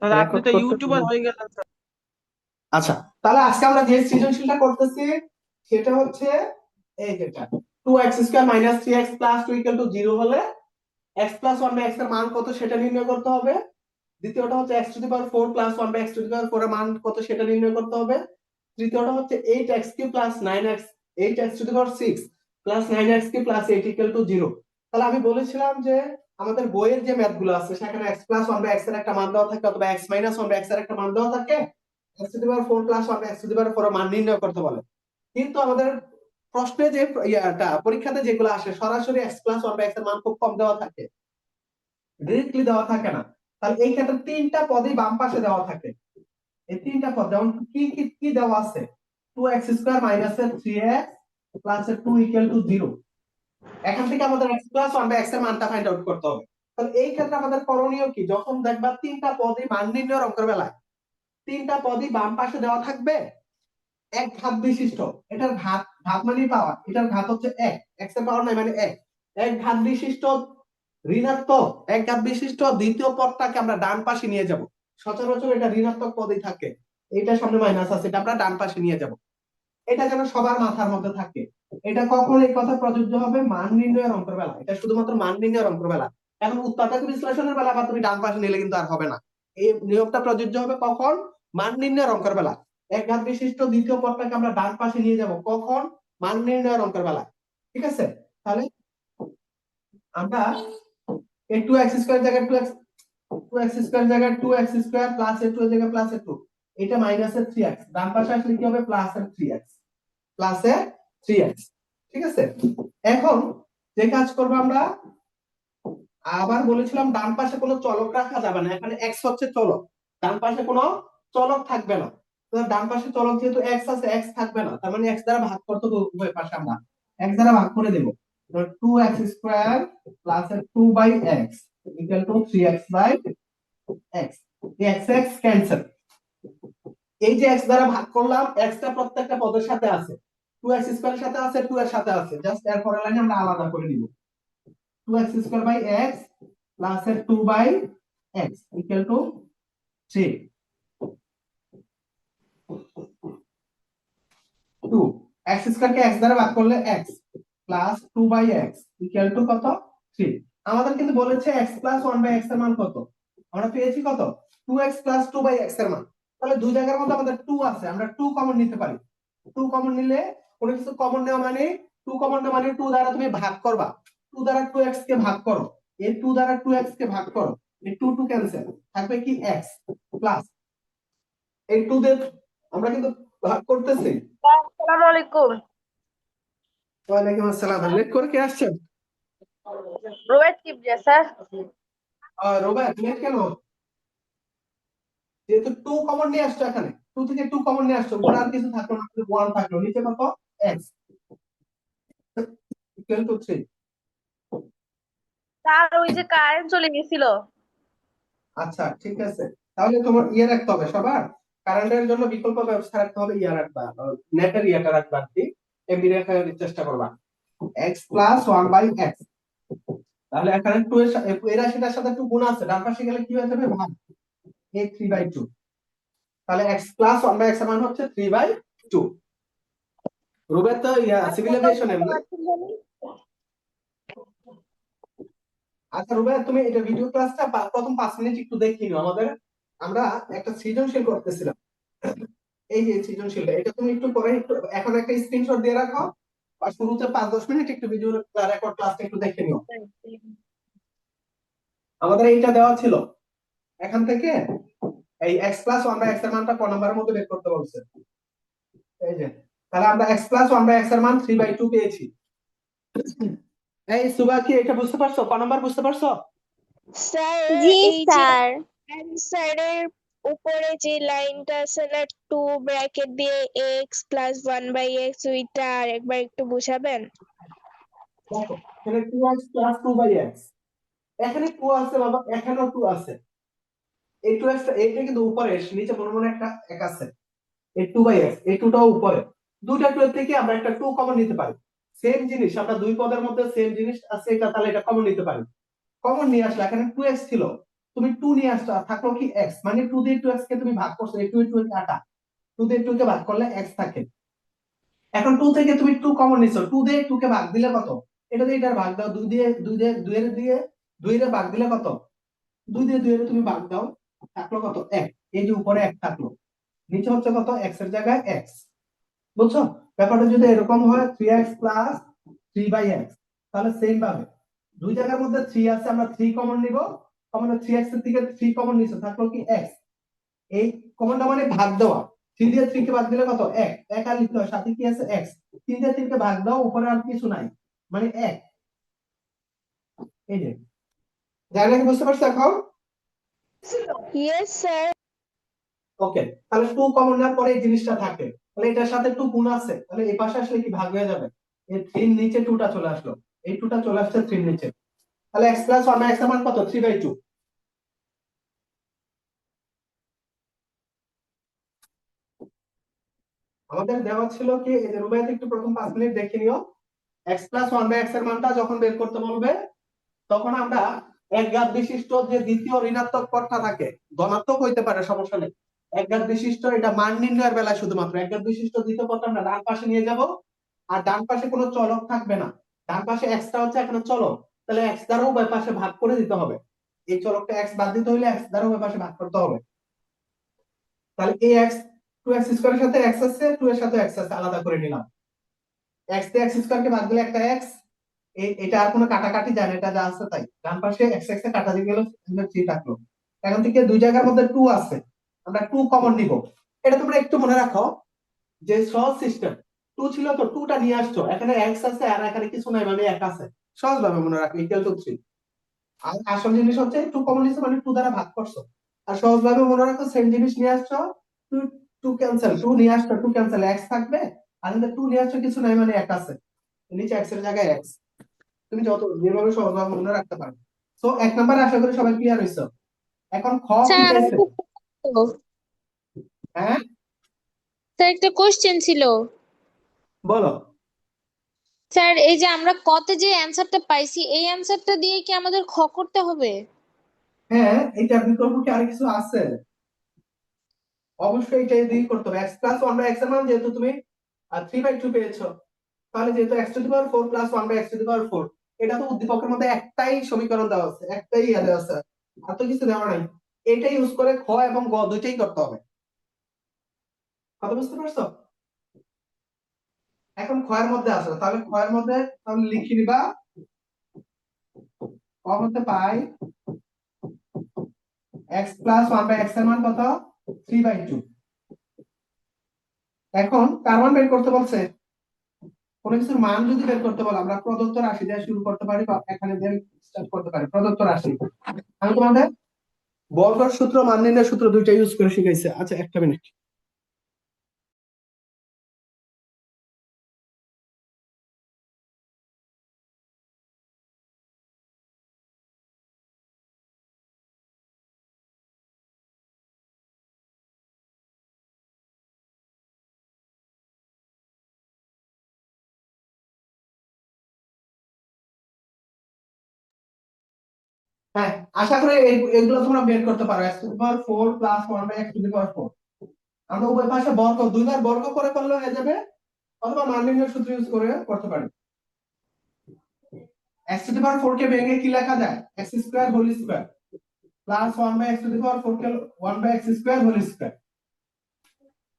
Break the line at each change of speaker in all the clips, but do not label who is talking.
তাহলে আপনি
রেকর্ড
তো
করতে
ইউটিউবার হয়ে গেলেন স্যার।
আচ্ছা, তাহলে আজকে আমরা যে সৃজনশীলটা করতেছি সেটা হচ্ছে এই যেটা 2x² - 3x + 2 = 0 হলে x + 1 x এর মান কত সেটা নির্ণয় করতে হবে। দ্বিতীয়টা হচ্ছে x⁴ + 1 x⁴ এর মান কত সেটা নির্ণয় করতে হবে। তৃতীয়টা হচ্ছে 8x³ + 9x 8x⁶ + 9x³ + 8 = 0। তাহলে আমি বলেছিলাম যে আমাদের বইয়ের যে ম্যাথ গুলো আছে সেখানে x + 1 x এর একটা মান দেওয়া থাকে অথবা x - 1 x এর একটা মান দেওয়া থাকে, x⁴ + 1 x⁴ এর মান নির্ণয় করতে বলে। কিন্তু আমাদের প্রশ্নে যে পরীক্ষাতে যেগুলো আসে সরাসরি x + 1 x এর মান খুব কম দেওয়া থাকে, ডিরেক্টলি দেওয়া থাকে না। তাহলে এই ক্ষেত্রে তিনটা পদই বাম পাশে দেওয়া থাকে। এই তিনটা পদ যেমন কি কি কি দেওয়া আছে, 2x² - 3x + 2 = 0। এখান থেকে আমাদের x + 1 x এর মানটা ফাইন্ড আউট করতে হবে। তাহলে এই ক্ষেত্রে আমাদের করণীয় কি, যখন দেখবা তিনটা পদই মান নির্ণয়ের অঙ্কের বেলায় তিনটা পদই বাম পাশে দেওয়া থাকবে এক ঘাত বিশিষ্ট, এটার ঘাত ঘাত মানে পাওয়ার, এটার ঘাত হচ্ছে এক, x এর পাওয়ার নাই মানে এক, এক ঘাত বিশিষ্ট ঋণাত্মক এক ঘাত বিশিষ্ট দ্বিতীয় পদটাকে আমরা ডান পাশে নিয়ে যাব। সচরাচর এটা ঋণাত্মক পদই থাকে, এটা সামনে মাইনাস আছে, এটা আমরা ডান পাশে নিয়ে যাব। এটা যেন সবার মাথার মধ্যে থাকে। এটা কখন এই কথা প্রযোজ্য হবে, মান নির্ণয়ের অঙ্কের বেলা, এটা শুধুমাত্র মান নির্ণয়ের অঙ্কের বেলা। এখন উৎপাদক বিশ্লেষণের বেলা আবার তুমি ডান পাশে নিলে কিন্তু আর হবে না। এই নিয়মটা প্রযোজ্য হবে কখন, মান নির্ণয়ের অঙ্কের বেলা। এক ঘাত বিশিষ্ট দ্বিতীয় পদটাকে আমরা ডান পাশে নিয়ে যাব কখন, মান নির্ণয়ের অঙ্কের বেলা। ঠিক আছে, তাহলে আমরা এই 2x² জায়গায় 2x² জায়গায় 2x² + a2 এর জায়গায় +a2, এটা -3x, ডান পাশে আসলে কি হবে, +3x +3x। ঠিক আছে, এখন যে কাজ করব আমরা, আবার বলেছিলাম ডান পাশে কোনো চলক রাখা যাবে না, এখানে x হচ্ছে চলক, ডান পাশে কোনো চলক থাকবে না। তো ডান পাশে চলক যেহেতু x আছে, x থাকবে না, তার মানে x দ্বারা ভাগ করতে হবে, উভয় পাশে আমরা x দ্বারা ভাগ করে দেব। 2x² + 2/x = 3x/x, এই x x ক্যান্সেল। এই যে x দ্বারা ভাগ করলাম, x টা প্রত্যেকটা পদের সাথে আছে, 2x² এর সাথে আছে, 2 এর সাথে আছে, জাস্ট এর পরের লাইনে আমরা আলাদা করে নিব। 2x² / x + 2/x = 3 2, x² কে x দ্বারা ভাগ করলে x + 2/x = কত, 3। আমাদের কিন্তু বলেছে x + 1/x এর মান কত, আমরা পেয়েছি কত, 2x + 2/x এর মান। তাহলে দুই জায়গার মধ্যে আমাদের 2 আছে, আমরা 2 কমন নিতে পারি। 2 কমন নিলে, কোনো কিছু কমন নেওয়া মানে 2 কমন নেওয়া মানে 2 দ্বারা তুমি ভাগ করবা, 2 দ্বারা 2x কে ভাগ করো, এই 2 দ্বারা 2x কে ভাগ করো, এই 2 2 ক্যান্সেল, থাকবে কি x প্লাস এই 2 দিয়ে আমরা কিন্তু ভাগ করতেছি।
আসসালামু আলাইকুম।
ওয়ালাইকুম আসসালাম, লেট করে কে আসছেন?
রোয়েট কিবরিয়া স্যার।
রোবা, লেট কেন? যেহেতু 2 কমন নিয়ে আসছো, এখানে 2 থেকে 2 কমন নিয়ে আসছো, উপরে আর কিছু থাকলো না, 1 থাকলো, নিচে কত, x = 3।
স্যার ওই যে কারেন্ট চলে গেছিল।
আচ্ছা ঠিক আছে, তাহলে তোমার ইয়ে রাখতে হবে সবার, কারেন্টের জন্য বিকল্প ব্যবস্থা রাখতে হবে, ইয়ে রাখবা, নেটের ইয়েটা রাখবা আর কি, এমবি রাখার চেষ্টা করবা, x + 1/x। তাহলে এখানে 2 এর এর রাশিটার সাথে 2 গুণ আছে, ডান পাশে গেলে কি হয়ে যাবে, ভাগ, এই 3/2। তাহলে x + 1/x এর মান হচ্ছে 3/2। রুবের তো সিভিল এভিয়েশন এর না? আচ্ছা রুবের, তুমি এটা ভিডিও ক্লাসটা প্রথম 5 মিনিট একটু দেখে নিও আমাদের, আমরা একটা সৃজনশীল করতেছিলাম, এই যে সৃজনশীলটা, এটা তুমি একটু পরে একটু এখন একটা স্ক্রিনশট দিয়ে রাখো, আর শুরুতে 5-10 মিনিট একটু ভিডিও রেকর্ড ক্লাসটা একটু দেখে নিও। আমাদের এইটা দেওয়া ছিল, এখান থেকে এই x + 1/x এর মানটা ক নম্বরের মধ্যে বের করতে বলছে, এই যে, তাহলে আমরা x + 1/x এর মান 3/2 পেয়েছি। এই সুবা, কি এটা বুঝতে পারছো, ক নাম্বার বুঝতে পারছো?
স্যার
জি
এই যে
স্যার।
অ্যান্সারের উপরে যে লাইনটা আছে না, 2 ব্র্যাকেট দিয়ে x + 1/x, ওইটা আরেকবার একটু বুঝাবেন?
দেখো, এখানে 2x + 2/x, এখানে 2 আছে বাবা, এখানেও 2 আছে, এই 2x এইটা কিন্তু উপরে, নিচে মনে মনে একটা এক আছে, এই 2/x, এই 2টাও উপরে, দুইটা 2 এর থেকে আমরা একটা 2 কমন নিতে পারি। সেম জিনিস, আমরা দুই পদের মধ্যে সেম জিনিস আছে, এটা তাহলে এটা কমন নিতে পারি। কমন নিয়ে আসলে এখানে 2x ছিল, তুমি 2 নিয়ে আসছো, আর থাকলো কি x, মানে 2 দিয়ে 2x কে তুমি ভাগ করছো, এই 2 2 কাটা, 2 দিয়ে 2 কে ভাগ করলে x থাকে। এখন 2 থেকে তুমি 2 কমন নিছো, 2 দিয়ে 2 কে ভাগ দিলে কত? এটা দিয়ে এটার ভাগ দাও, 2 এর দিয়ে 2 এর ভাগ দিলে কত? 2 দিয়ে 2 এর তুমি ভাগ দাও, থাকলো কত? 1। এই যে উপরে 1 থাকলো, নিচে হচ্ছে কত? x এর জায়গায় x। বুঝছো? ব্যাপারটা যদি এরকম হয় 3x প্লাস 3/x, তাহলে সেম ভাবে দুই জায়গার মধ্যে 3 আছে, আমরা 3 কমন নিব, কমন 3x এর থেকে 3 কমন নিছো, থাকলো কি x। এই কমনটা মানে ভাগ দেওয়া, 3 দিয়ে 3 কে ভাগ দিলে কত? 1। 1 আর লিখতে হয়, সাথে কি আছে? x। 3 দিয়ে 3 কে ভাগ দাও, উপরে আর কিছু নাই, মানে 1। এই যে, জায়গা কি বুঝতে পারছো এখন?
Yes, sir.
ওকে, তাহলে 2 কমন নেওয়ার পরে এই জিনিসটা থাকে, তাহলে এটার সাথে 2 গুণ আছে, তাহলে এই পাশে আসলে কি ভাগ হয়ে যাবে? এই 3 নিচে 2টা চলে আসলো, এই 2টা চলে আসছে 3 নিচে, তাহলে x প্লাস 1 x এর মান কত? 3/2। আমাদের দেওয়া ছিল কি, এই যে রুবাইয়াত একটু প্রথম 5 মিনিট দেখে নিও, x প্লাস 1/x এর মানটা যখন বের করতে বলবে, তখন আমরা এক ঘাত বিশিষ্ট যে দ্বিতীয় ঋণাত্মক পদটা থাকে, ধনাত্মক হইতে পারে, সমস্যা নেই, এক ঘাত বিশিষ্ট, এটা মান নির্ণয়ের বেলায় শুধুমাত্র এক ঘাত বিশিষ্ট দ্বিতীয় পদটা আমরা ডান পাশে নিয়ে যাব, আর ডান পাশে কোনো চলক থাকবে না, ডান পাশে এক্সটা হচ্ছে এখানে চলক, তাহলে এক্স দ্বারা উভয় পাশে ভাগ করে দিতে হবে, এই চলকটা এক্স বাদ দিতে হলে এক্স দ্বারা উভয় পাশে ভাগ করতে হবে। তাহলে এই এক্স, 2x স্কয়ারের সাথে এক্স আছে, 2 এর সাথে এক্স আছে, আলাদা করে নিলাম, এক্স দিয়ে এক্স স্কয়ারকে ভাগ দিলে একটা এক্স, এটা আর কোনো কাটাকাটি যায় না, এটা যা আছে তাই, ডান পাশে এক্স এক্স এ কাটা দিয়ে গেল, 3 থাকলো। এখন থেকে দুই জায়গার মধ্যে 2 আছে, আমরা 2 কমন নিব। এটা তোমরা একটু মনে রাখো যে সহজ সিস্টেম, 2 ছিল তো 2টা নিয়ে আসছো, এখানে এক্স আছে আর এখানে কিছু নাই, মানে 1 আছে, সহজ ভাবে মনে রাখো, ইকুয়াল টু 3। আর আসল জিনিস হচ্ছে 2 কমন নিছো মানে 2 দ্বারা ভাগ করছো, আর সহজ ভাবে মনে রাখো সেম জিনিস নিয়ে আসছো, 2 2 ক্যান্সেল, 2 নিয়ে আসছো 2 ক্যান্সেল, x থাকবে, আর এখানে 2 নিয়ে আসছো কিছু নাই, মানে 1 আছে, নিচে x এর জায়গায় x। তুমি যত যেভাবে সহজভাবে মনে রাখতে পারো। তো 1 নাম্বার আশা করি সবাই ক্লিয়ার হইছো। এখন খ কি
স্যার
চাইছে? হ্যাঁ,
স্যার একটা কোশ্চেন ছিল।
বলো।
স্যার এই যে আমরা কতে যে অ্যান্সারটা পাইছি এই অ্যান্সারটা দিয়ে কি আমাদের খ করতে হবে?
হ্যাঁ, এইটার বিকল্প কি আর কিছু আছে? অবশ্যই এটাই দিয়ে করতে হবে, x প্লাস 1 বাই x এর মান যেহেতু তুমি 3/2 পেয়েছো, তাহলে যেহেতু x to the power 4 plus 1 by x to the power 4, এটা তো উদ্দীপকের মধ্যে একটাই সমীকরণ দেওয়া আছে, একটাই ইয়া দেওয়া আছে, আর তো কিছু দেওয়া নাই, এটাই ইউজ করে খ এবং গ দুইটাই করতে হবে। কথা বুঝতে পারছো? এখন খ এর মধ্যে আসো, তাহলে খ এর মধ্যে তাহলে লিখে নিবা, ক হতে পাই x প্লাস 1 বাই x এর মান কত? 3/2। এখন কার মান বের করতে বলছে? কোন কিছুর মান যদি বের করতে বলে, আমরা প্রদত্ত রাশি দিয়ে শুরু করতে পারি, বা এখানে দিয়ে স্টার্ট করতে পারি, প্রদত্ত রাশি। আমি তোমাদের বর্গের সূত্র, মান নির্ণয়ের সূত্র দুইটা ইউজ করে শিখাইছে। আচ্ছা, একটা মিনিট। হ্যাঁ, আশা করি এগুলো তোমরা বের করতে পারো, x to the power 4 plus 1 by x to the power 4, আমরা উভয় পাশে বর্গ দুইবার বর্গ করে করলে হয়ে যাবে, অথবা মান নির্ণয়ের সূত্র ইউজ করে করতে পারি। x টু দি পাওয়ার 4 কে ভেঙে কি লেখা যায়? x square whole square plus 1 by x to the power 4 কে 1 by x square whole square,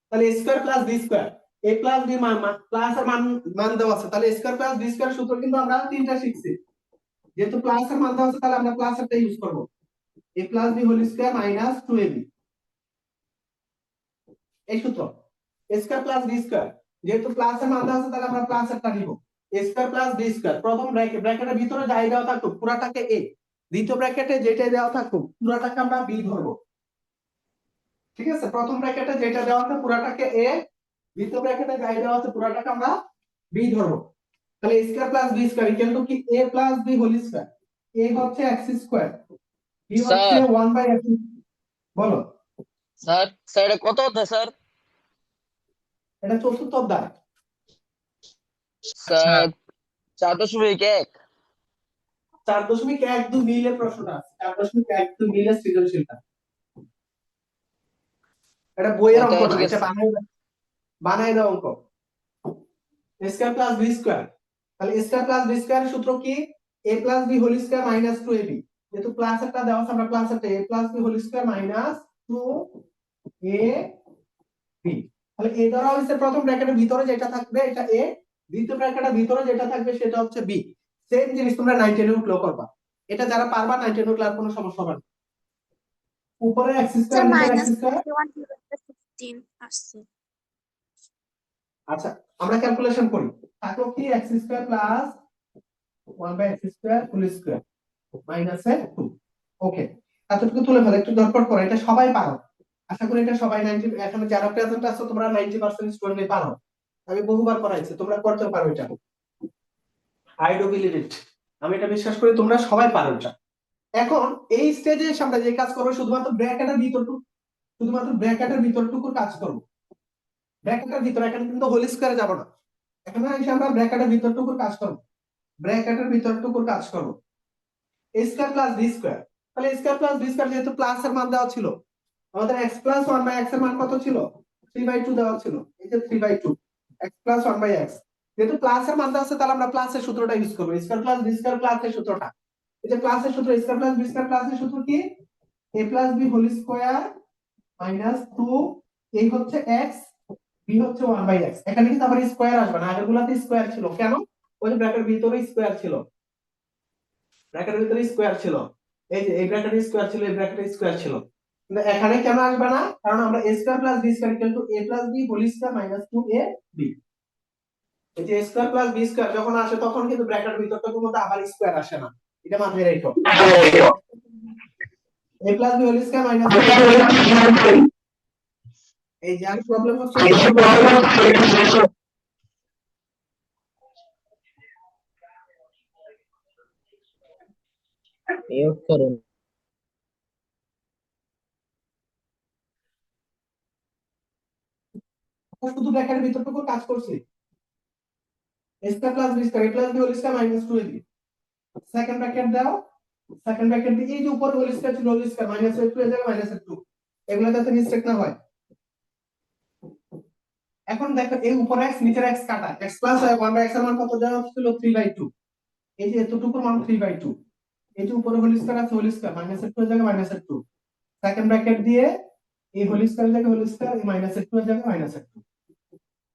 তাহলে a square plus b square, a plus b মান প্লাস আর মান মান দেওয়া আছে, তাহলে a square plus b square সূত্র কিন্তু আমরা তিনটা শিখছি, যেহেতু প্লাস এর মান দেওয়া আছে তাহলে আমরা প্লাস এরটা ইউজ করব, a plus b whole square minus 2ab, এই সূত্র। a square plus b square, যেহেতু প্লাস এর মান দেওয়া আছে তাহলে আমরা প্লাস এরটা নিব, a square plus b square, প্রথম ব্র্যাকেটের ভিতরে যাই দেওয়া থাকুক পুরাটাকে a, দ্বিতীয় ব্র্যাকেটে যেটাই দেওয়া থাকুক পুরাটাকে আমরা b ধরবো, ঠিক আছে? প্রথম ব্র্যাকেটে যেটা দেওয়া আছে পুরাটাকে a, দ্বিতীয় ব্র্যাকেটে যাই দেওয়া আছে পুরাটাকে আমরা b ধরবো, তাহলে a square plus b square equal to কি a plus b whole square, a হচ্ছে x স্কয়ার, b হচ্ছে
স্যার
1 বাই x। বলো।
স্যার স্যার এটা কত অধ্যায় স্যার?
এটা চতুর্থ অধ্যায়।
স্যার 4.1।
4.12 মিলের প্রশ্নটা আছে, 4.12 মিলের সৃজনশীলটা। এটা বইয়ের
আচ্ছা,
অঙ্ক না,
ঠিক
এটা
আছে।
বানাই দেওয়া অঙ্ক। a square plus b square, তাহলে a স্কয়ার প্লাস b স্কয়ারের সূত্র কি? a plus b whole square minus 2ab, যেহেতু প্লাস একটা দেওয়া আছে আমরা প্লাস একটা a plus b whole square minus 2ab, তাহলে a ধরা হয়েছে প্রথম ব্র্যাকেটের ভিতরে যেটা থাকবে এটা a, দ্বিতীয় ব্র্যাকেটের ভিতরে যেটা থাকবে সেটা হচ্ছে b। সেম জিনিস তোমরা 9 এ উঠলেও করবা, এটা যারা পারবা 9 এ উঠলে আর কোনো সমস্যা হবে না। উপরে x স্কয়ার নিচে x স্কয়ার। আচ্ছা আমরা ক্যালকুলেশন করি, থাকলো কি x square plus 1/x square whole square minus 2। Okay, এতটুকু তুলে ফেলো, একটু দরকার করে, এটা সবাই পারো, আশা করি এটা সবাই 90, এখানে যারা প্রেজেন্ট আছো তোমরা 90% স্টুডেন্টই পারো, আমি বহুবার করাইছি, তোমরা করতে পারো এটা, আই ডু বিলিভ ইট, আমি এটা বিশ্বাস করি তোমরা সবাই পারো এটা। এখন এই স্টেজে এসে আমরা যে কাজ করবো শুধুমাত্র ব্র্যাকেটের ভিতরটুকুর কাজ করবো, ব্র্যাকেটের ভিতরে, এখানে কিন্তু হোল স্কয়ারে যাব না, এখানে এসে আমরা ব্র্যাকেটের ভিতরটুকুর কাজ করবো, ব্র্যাকেটের ভিতরটুকুর কাজ করবো। a square plus b square, তাহলে a square plus b square যেহেতু প্লাস এর মান দেওয়া ছিল, আমাদের x প্লাস 1/x এর মান কত ছিল? 3/2 দেওয়া ছিল, এই যে 3/2 x প্লাস 1/x, যেহেতু প্লাস এর মান দেওয়া আছে তাহলে আমরা প্লাসের সূত্রটা ইউজ করব, a square plus b square প্লাসের সূত্রটা, এই যে প্লাসের সূত্র, a square plus b square প্লাসের সূত্র কি? a plus b whole square minus 2, এই হচ্ছে x, b হচ্ছে 1/x, এখানে কিন্তু আবার স্কয়ার আসবে না, আগেরগুলোতে স্কয়ার ছিল, কেন? ওই যে ব্র্যাকেটের ভিতরে স্কয়ার ছিল, ব্র্যাকেটের ভিতরে স্কয়ার ছিল, এই যে এই ব্র্যাকেটে স্কয়ার ছিল, এই ব্র্যাকেটে স্কয়ার ছিল, কিন্তু এখানে কেন আসবে না? কারণ আমরা a square plus b square equal to a plus b whole square minus 2ab, এই যে a square plus b square যখন আসে তখন কিন্তু ব্র্যাকেটের ভিতরটার মধ্যে আবার স্কয়ার আসে না, এটা মাথায় রাখো, a plus b whole square minus, এই যে আর প্রবলেম হচ্ছে
বিয়োগ করুন।
শুধু ব্র্যাকেটের ভিতরটুকু কাজ করছি, a square plus b square, a plus b whole square minus 2ab, second bracket দাও, সেকেন্ড ব্র্যাকেট দিয়ে এই যে উপরে হোল স্কয়ার ছিল, হোল স্কয়ার মাইনাস 2 এর জায়গায় মাইনাস 2, এগুলো যাতে মিস্টেক না হয়। এখন দেখো এই উপরে x নিচের x কাটা, x প্লাস 1/x এর মান কত দেওয়া ছিল? 3/2, এই যে এতটুকুর মান 3/2, এই যে উপরে হোল স্কয়ার আছে, হোল স্কয়ার মাইনাস 2 এর জায়গায় মাইনাস 2, সেকেন্ড ব্র্যাকেট দিয়ে এই হোল স্কয়ারের জায়গায় হোল স্কয়ার, এই মাইনাস 2 এর জায়গায় মাইনাস 2।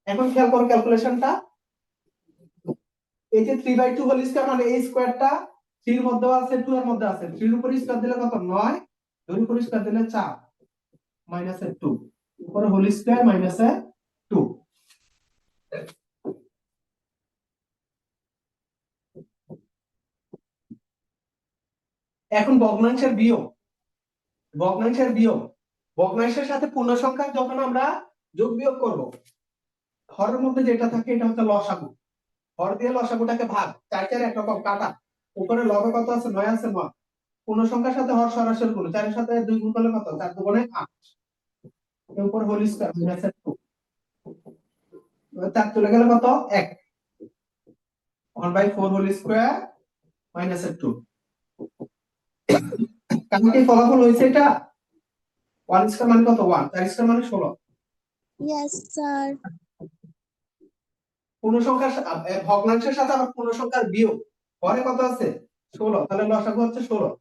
এখন খেয়াল করো ক্যালকুলেশনটা, এই যে 3/2 হোল স্কয়ার মানে এই স্কয়ারটা 3 এর মধ্যে আছে, 2 এর মধ্যে আছে, 3 এর উপর স্কয়ার দিলে কত? 9, 2 এর উপর স্কয়ার দিলে 4 মাইনাস 2, উপরে হোল স্কয়ার মাইনাস 2। এখন ভগ্নাংশের বিয়োগ, ভগ্নাংশের বিয়োগ, ভগ্নাংশের সাথে পূর্ণ সংখ্যা যখন আমরা যোগ বিয়োগ করব, হরের মধ্যে যেটা থাকে এটা হচ্ছে লসাগু, হর দিয়ে লসাগুটাকে ভাগ, 4 4 একরকম কাটা, উপরে লবে কত আছে? 9 আছে, 9, পূর্ণ সংখ্যার সাথে হর সরাসরি গুণ, 4 এর সাথে 2 গুণ করলে কত? 4 2 8, এর উপর হোল স্কয়ার মাইনাস 2, 4 চলে গেলে কত? 1, 1/4 হোল স্কয়ার মাইনাস 2। কারণ কি ফলাফল হয়েছে এটা 1 স্কয়ার মানে কত? 1, 4 স্কয়ার মানে 16।
Yes, sir.
পূর্ণ সংখ্যার ভগ্নাংশের সাথে আবার পূর্ণ সংখ্যার বিয়োগ, হরে কত আছে? 16, তাহলে লসাগু হচ্ছে 16,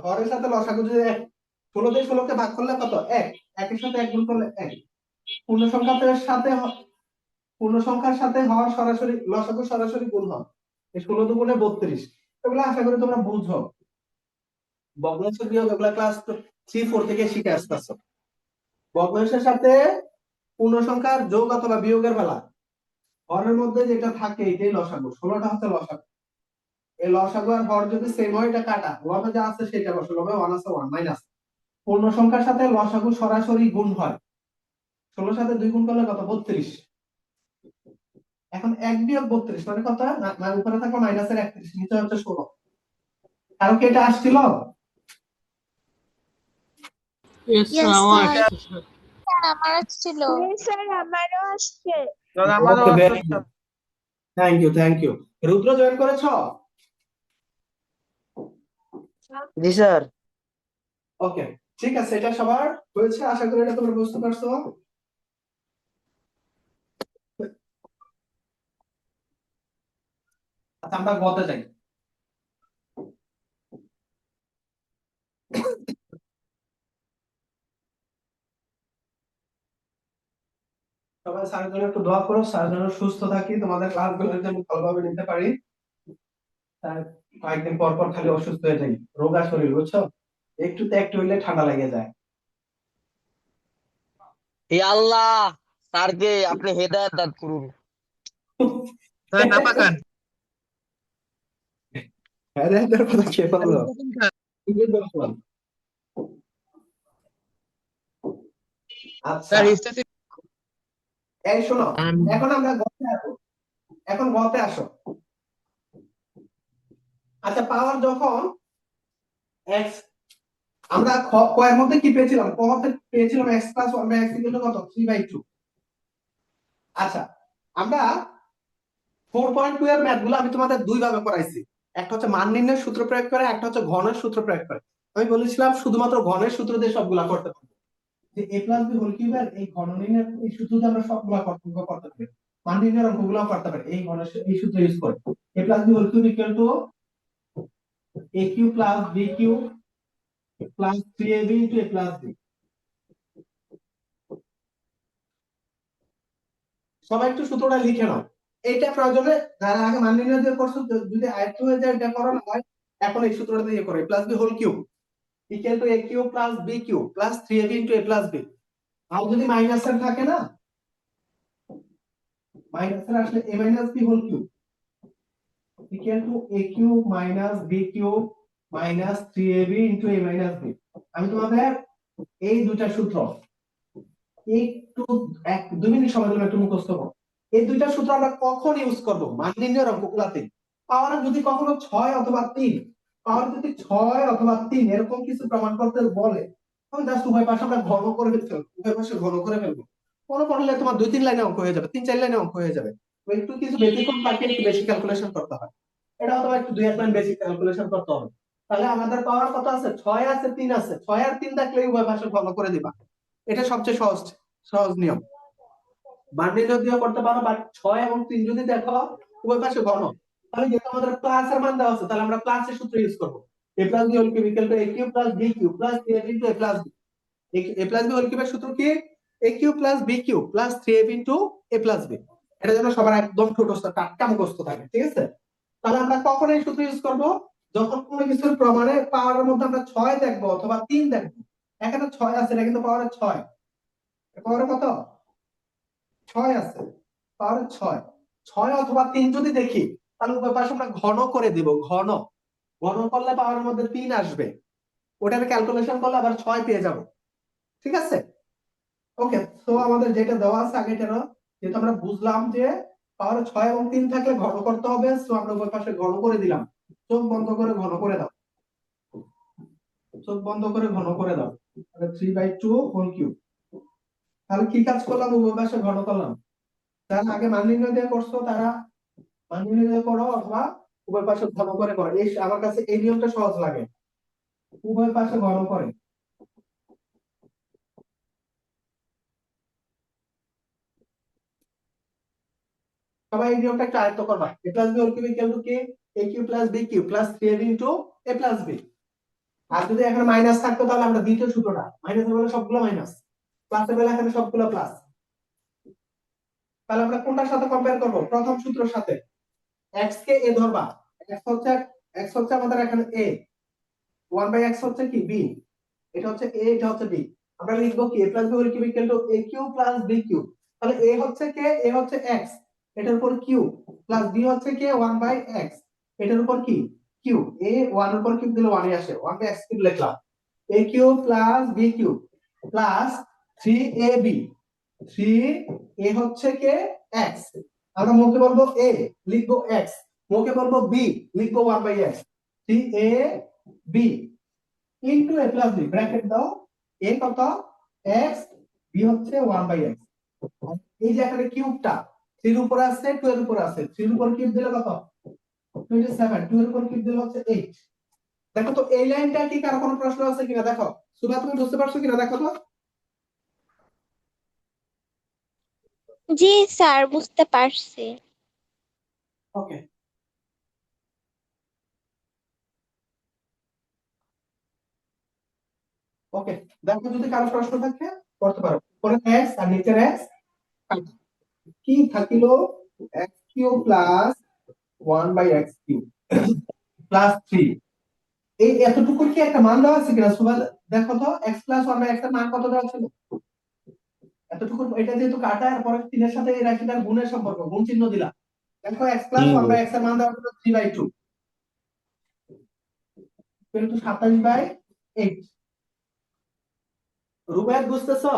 হরের সাথে লসাগু যদি 1, 16 দিয়ে 16 কে ভাগ করলে কত? 1, 1 এর সাথে 1 গুণ করলে 1, পূর্ণ সংখ্যার সাথে হর সরাসরি, লসাগু সরাসরি গুণ হয়, এই 16 দুগুণে 32, এগুলো আশা করি তোমরা বুঝো, ভগ্নাংশের বিয়োগ এগুলা ক্লাস 3 4 থেকে শিখে আসতেছো। ভগ্নাংশের সাথে পূর্ণ সংখ্যার যোগ অথবা বিয়োগের বেলা হরের মধ্যে যেটা থাকে এটাই লসাগু, 16টা হচ্ছে লসাগু, এই লসাগু আর হর যদি সেম হয় এটা কাটা, লবে যা আছে সেটা বসে, লবে 1 আছে 1 মাইনাস, পূর্ণ সংখ্যার সাথে লসাগু সরাসরি গুণ হয়, 16 সাথে 2 গুণ করলে কত? 32। এখন 1 বিয়োগ 32 মানে কত? না উপরে থাকলো মাইনাসের 31, নিচে হচ্ছে 16, কারণ কি এটা আসছিল?
Yes,
Yes,
আমার
sir.
আসছে, স্যার।
আমার আসছিল। Yes, sir, আমারও আসছে।
Thank you, thank you. Rudra join করেছো?
জি স্যার।
ওকে, ঠিক আছে, এটা সবার হয়েছে, আশা করি এটা তোমরা বুঝতে পারছো। আচ্ছা, আমরা গতে যাই। সবাই স্যারের জন্য একটু দোয়া করো, স্যার যেন সুস্থ থাকি, তোমাদের ক্লাসগুলো যেন ভালোভাবে নিতে পারি। তার কয়েকদিন পর পর খালি অসুস্থ হয়ে যাই, রোগা শরীর, বুঝছো, একটুতে একটু হইলে ঠান্ডা লেগে যায়।
হে আল্লাহ, স্যারকে আপনি হেদায়েত দান করুন।
স্যার নাপা খান।
হ্যাঁ রে, এদের কথা কে
স্যার
বললো?
স্টেফেন খান।
আচ্ছা,
স্যার স্টেফেন
এই শোনো,
খান।
এখন আমরা গতে আসো, এখন গতে আসো। আচ্ছা, পাওয়ার যখন x, আমরা ক এর মধ্যে কি পেয়েছিলাম? ক তে পেয়েছিলাম x plus 1 by x equal to কত? 3/2। আচ্ছা, আমরা 4.2 এর ম্যাথগুলো আমি তোমাদের দুই ভাবে করাইছি, একটা হচ্ছে মান নির্ণয়ের সূত্র প্রয়োগ করে, একটা হচ্ছে ঘনের সূত্র প্রয়োগ করে। আমি বলেছিলাম শুধুমাত্র ঘনের সূত্র দিয়ে সবগুলা করতে পারবো, যে a প্লাস b হোল কিউবের এই ঘন নির্ণয়ের এই সূত্র দিয়ে আমরা সবগুলা করতে পারি, মান নির্ণয়ের অঙ্কগুলো করতে পারি এই ঘনের এই সূত্র ইউজ করে। a plus b whole cube equal to a cube plus b cube plus 3ab into a plus b। সবাই একটু সূত্রটা লিখে নাও, এইটা প্রয়োজনে যারা আগে মান নির্ণয় দিয়ে করছো, যদি আয়ত্ত হয়ে যায় এটা করো, না হয় এখন এই সূত্রটা দিয়ে করো, plus B whole cube equal to A cube plus B cube plus 3ab into A plus B. আর যদি মাইনাসের থাকে না, মাইনাসের আসলে a minus B whole cube equal to a cube minus b cube minus 3ab into a minus b। আমি তোমাদের এই দুইটা সূত্র একটু 1-2 মিনিট সময় দিলাম একটু মুখস্থ করো। এই দুইটা সূত্র আমরা কখন ইউজ করব? মান নির্ণয়ের অঙ্কগুলোতে। পাওয়ার যদি কখনো 6 অথবা 3, পাওয়ার যদি 6 অথবা 3 এরকম কিছু প্রমাণ করতে বলে, তখন জাস্ট উভয় পাশে আমরা ঘন করে ফেলবো, উভয় পাশে ঘন করে ফেলবো। কোনো হলে তোমার 2-3 লাইনে অঙ্ক হয়ে যাবে, 3-4 লাইনে অঙ্ক হয়ে যাবে। তো একটু কিছু ব্যতিক্রম থাকে, একটু বেশি ক্যালকুলেশন করতে হয়, এটা অথবা একটু 2-1 লাইন বেশি ক্যালকুলেশন করতে হবে। তাহলে আমাদের পাওয়ার কত আছে? 6 আছে, 3 আছে, 6 আর 3 থাকলে উভয় পাশে ঘন করে দিবা, এটা সবচেয়ে সহজ সহজ নিয়ম। মান নির্ণয় দিয়েও করতে পারো, বাট 6 এবং 3 যদি দেখো উভয় পাশে ঘন, তাহলে যেহেতু আমাদের প্লাস এর মান দেওয়া আছে, তাহলে আমরা প্লাসের সূত্র ইউজ করব। a plus b whole cube equal to a cube plus b cube plus 3ab into a plus b। a plus b whole কিউবের সূত্র কি? a cube plus b cube plus 3ab into a plus b। এটা যেন সবার একদম ঠোঁটস্থ টাটকা মুখস্থ থাকে, ঠিক আছে? তাহলে আমরা কখন এই সূত্র ইউজ করব? যখন কোনো কিছুর প্রমাণে পাওয়ারের মধ্যে আমরা 6 দেখব অথবা 3 দেখব। এখানে 6 আছে, এটা কিন্তু পাওয়ারের 6, পাওয়ারের কত? 6 আছে, পাওয়ার 6, 6 অথবা 3 যদি দেখি, তাহলে উভয় পাশে আমরা ঘন করে দিব, ঘন, ঘন করলে পাওয়ারের মধ্যে 3 আসবে, ওটাকে ক্যালকুলেশন করলে আবার 6 পেয়ে যাব, ঠিক আছে? ওকে, তো আমাদের যেটা দেওয়া আছে আগে কেন, যেটা আমরা বুঝলাম যে পাওয়ার 6 এবং 3 থাকলে ঘন করতে হবে, সো আমরা উভয় পাশে ঘন করে দিলাম। চোখ বন্ধ করে ঘন করে দাও, চোখ বন্ধ করে ঘন করে দাও, তাহলে 3/2 হোল কিউব। তাহলে কি কাজ করলাম? উভয় পাশে ঘন করলাম। যারা আগে মান নির্ণয় দিয়ে করছো তারা মান নির্ণয় করো, অথবা উভয় পাশে ঘন করে করো, এই আমার কাছে এই নিয়মটা সহজ লাগে, উভয় পাশে ঘন করে। সবাই এই নিয়মটা একটু আয়ত্ত করবা। a plus b whole cube equal to কি? a cube plus b cube plus 3ab into a plus b। আর যদি এখানে মাইনাস থাকতো তাহলে আমরা দ্বিতীয় সূত্রটা, মাইনাসের বেলা সবগুলো মাইনাস, প্লাসের বেলা এখানে সবগুলো প্লাস। তাহলে আমরা কোনটার সাথে কম্পেয়ার করব? প্রথম সূত্রের সাথে। x কে a ধরবা, x হচ্ছে আমাদের এখানে a, 1/x হচ্ছে কি b, এটা হচ্ছে a, এটা হচ্ছে b। আমরা লিখবো কি? a plus b whole cube equal to a cube plus b cube. তাহলে a হচ্ছে কে? a হচ্ছে x, এটার উপর কিউব, প্লাস b হচ্ছে কে? 1/x, এটার উপর কি? কিউব। a 1 এর উপর কিউব দিলে 1 এ আসে, 1/x কিউব লিখলাম। a cube plus b cube plus 3ab, 3a হচ্ছে কে? x, আমরা মুখে বলবো a, লিখবো x, মুখে বলবো b, লিখবো 1/x, 3ab into a plus b, bracket দাও, a কত? x, b হচ্ছে 1/x। এই যে এখানে কিউবটা 3 এর উপর আছে, 2 এর উপর আছে, 3 এর উপর কিউব দিলে কত? 27, 2 এর উপর কিউব দিলে হচ্ছে 8। দেখো তো এই লাইনটা কি কারো কোনো প্রশ্ন আছে কিনা দেখো। সুভা তুমি বুঝতে পারছো কিনা দেখো তো।
জি স্যার, বুঝতে পারছি।
ওকে, ওকে, দেখো যদি কারো প্রশ্ন থাকে করতে পারো। পরে এক্স আর নিচের এক্স কি থাকিল, x Q plus 1/x³ plus 3। এই এতটুকু কি একটা মান দেওয়া আছে কিনা সুভা? দেখো তো এক্স প্লাস 1/x এর মান কত দেওয়া ছিল এতটুকু। এটা যেহেতু কাটা আর পরে 3 এর সাথে এই রাশিটার গুণের সম্পর্ক, গুণ চিহ্ন দিলাম। দেখো এক্স প্লাস 1/x এর মান দেওয়া ছিল 3/2 কিন্তু 27/8। রুবাইয়াত বুঝতেছো?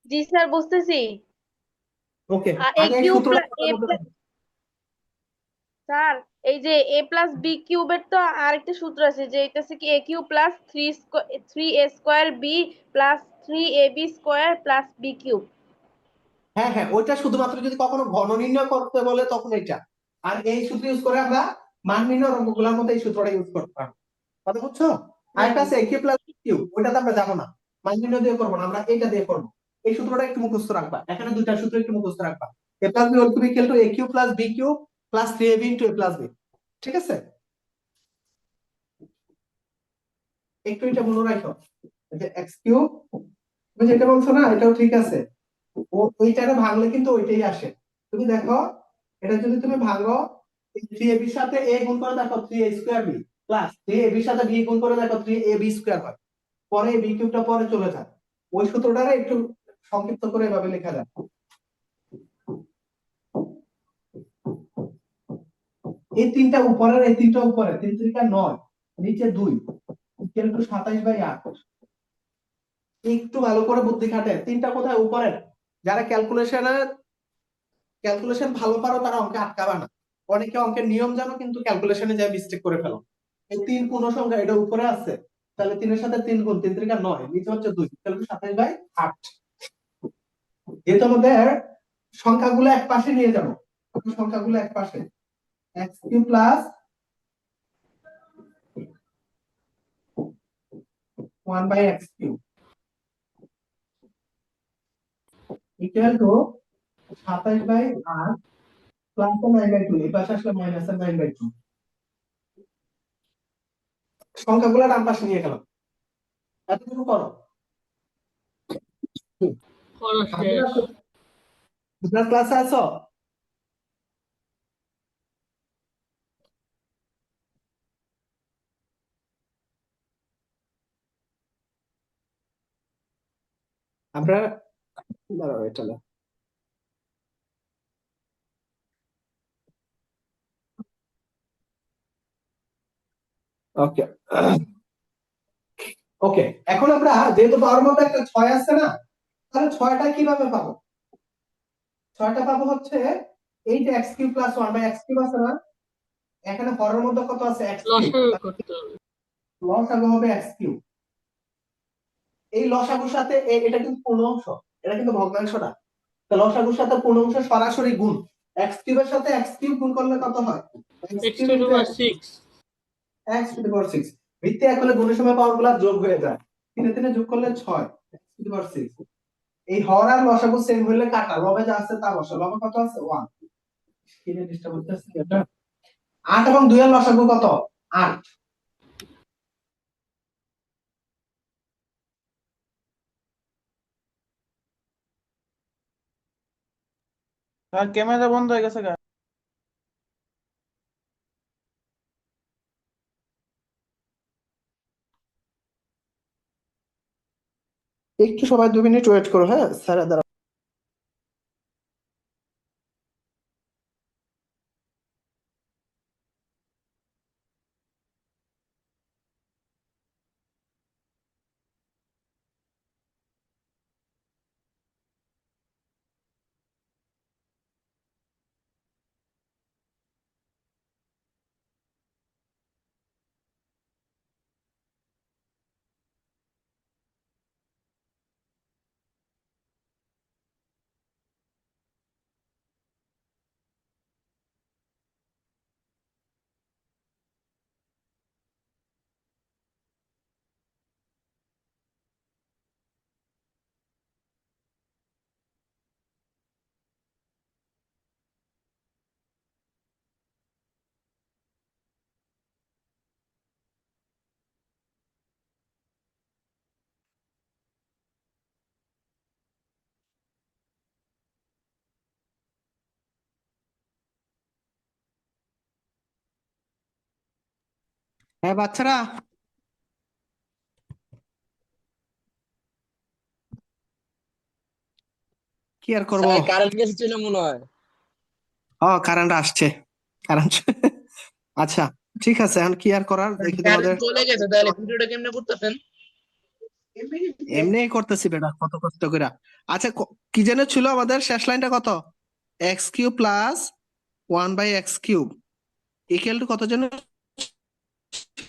জি স্যার, বুঝতেছি।
ওকে,
এ
আগে এই
কিউব
সূত্রটা
এ স্যার, এই যে এ প্লাস বি কিউবের তো আরেকটা সূত্র আছে, যে এটা হচ্ছে কি A cube plus 3a² B plus 3ab² plus B cube.
হ্যাঁ, হ্যাঁ, ওইটা শুধুমাত্র যদি কখনো ঘন নির্ণয় করতে বলে তখন এটা। আর এই সূত্র ইউজ করে আমরা মান নির্ণয় অঙ্কগুলোর মধ্যে এই সূত্রটা ইউজ করতে পারবো। কথা বুঝছো? আর
হুম
একটা
হুম।
আছে এ কিউ প্লাস কিউ, ওইটাতে আমরা যাবো না, মান নির্ণয় দিয়ে করবো না, আমরা এইটা দিয়ে করবো। এই সূত্রটা একটু মুখস্থ রাখবা, এখানে দুইটা সূত্র একটু মুখস্থ রাখবা। A plus B whole cube equal to A cube plus B cube plus 3ab into A plus B. ঠিক আছে, একটু এটা মনে রাখো যে এক্স কিউব, তুমি যেটা বলছো না এটাও ঠিক আছে। ও ওইটারে ভাঙলে কিন্তু ওইটাই আসে। তুমি দেখো, এটা যদি তুমি ভাঙো, 3ab এর সাথে a গুণ করে দেখো 3a² বি প্লাস 3ab এর সাথে b গুণ করে দেখো 3ab² হয়। পরে বি কিউবটা পরে চলে যায়। ওই সূত্রটারে একটু সংক্ষিপ্ত করে এভাবে লেখা যায়, এই তিনটা উপরের, এই তিনটা উপরে, 3 3 9, নিচে 2 ইকুয়াল টু 27/8। একটু ভালো করে বুদ্ধি খাটে, তিনটা কোথায় উপরে। যারা ক্যালকুলেশন ভালো পারো তারা অঙ্কে আটকাবে না। অনেকে অঙ্কের নিয়ম জানো কিন্তু ক্যালকুলেশনে যায় মিস্টেক করে ফেলো। এই 3 পূর্ণ সংখ্যা, এটা উপরে আছে, তাহলে 3 এর সাথে 3 গুণ, 3 3 9, নিচে হচ্ছে 2 তাহলে 27/8। যেহেতু আমাদের সংখ্যাগুলো এক পাশে নিয়ে যাবো, সংখ্যাগুলো এক পাশে, x³ plus 1/x³ equal to 27/8 plus 9/2, এই পাশে আসলে মাইনাস 9/2। সংখ্যাগুলো ডান পাশে নিয়ে গেলাম, এতটুকু করো। আপনার ক্লাসে আছো? আমরা দাঁড়াও এটা না। ওকে, ওকে, এখন আমরা যেহেতু পাওয়ার মধ্যে একটা 6 আছে না, তাহলে 6টা কিভাবে পাবো? 6টা পাবো হচ্ছে এই যে x³ প্লাস 1/x³ আছে না, এখানে হরের মধ্যে কত আছে x³, লসাগু হবে x³। এই লসাগুর সাথে এটা কিন্তু পূর্ণ অংশ, এটা কিন্তু ভগ্নাংশ না। তো লসাগুর সাথে পূর্ণ অংশ সরাসরি গুণ, x³ এর সাথে x³ গুণ করলে কত হয়? x³ into x⁴ ভিত্তি এক হলে গুণের সময় পাওয়ার গুলা যোগ হয়ে যায়, 3 3 যোগ করলে 6 x⁴। এই হর আর লসাগু সেম হইলে কাটা, লবে যা আছে তা বসা, লবে কত আছে 1। স্ক্রিনে ডিস্টার্ব হচ্ছে এটা। 8 এবং 2 এর লসাগু কত? 8।
আর ক্যামেরা বন্ধ হয়ে গেছে গা।
একটু সবাই 2 মিনিট ওয়েট করো, হ্যাঁ স্যার। হ্যাঁ বাচ্চারা, কি আর করবো।
স্যার কারেন্ট এসেছিল মনে হয়।
কারেন্ট আসছে, কারেন্ট। আচ্ছা, ঠিক আছে, এখন কি আর করার, দেখি তোমাদের।
কারেন্ট চলে গেছে, তাহলে ভিডিওটা কেমনে করতেছেন?
এমনিই করতেছি বেটা, কত কষ্ট করে। আচ্ছা, কি যেন ছিল আমাদের শেষ লাইনটা, কত? X cube plus 1/x³ equal to কত যেন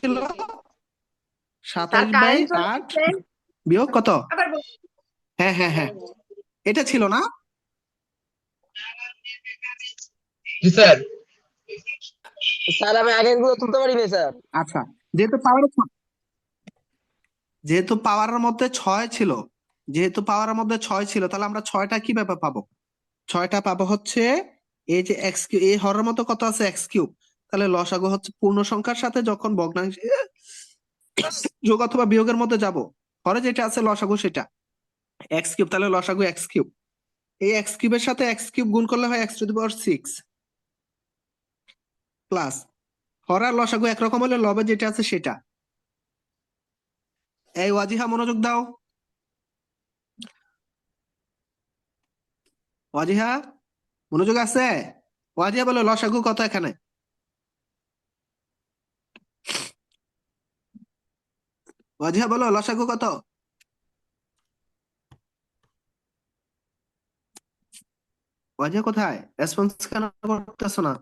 ছিল?
স্যার
27/8
কারেন্ট চলে গেছে
বিয়োগ কত?
আবার বল-
হ্যাঁ হ্যাঁ হ্যাঁ, এটা ছিল না?
জি স্যার।
স্যার আমি আগের গুলো তুলতে পারি না স্যার।
আচ্ছা, যেহেতু পাওয়ারের মধ্যে 6 ছিল, তাহলে আমরা 6টা কিভাবে পাবো? 6টা পাবো হচ্ছে এই যে এক্স কিউব, এই হরের মতো কত আছে x³ তাহলে লসাগু হচ্ছে পূর্ণ সংখ্যার সাথে যখন ভগ্নাংশে যোগ অথবা বিয়োগের মধ্যে যাব, হরে যেটা আছে লসাগু সেটা x³ তাহলে লসাগু x³ এই x³ এর সাথে x³ গুণ করলে হয় x⁶ প্লাস হর আর লসাগু একরকম হলে লবে যেটা আছে সেটা। এই ওয়াজিহা মনোযোগ দাও, ওয়াজিহা মনোযোগ আছে? ওয়াজিহা বলো লসাগু কত এখানে? ওয়াজিহা বলো লসাগু কত? ওয়াজিহা কোথায়? রেসপন্স কেন করতেছো না?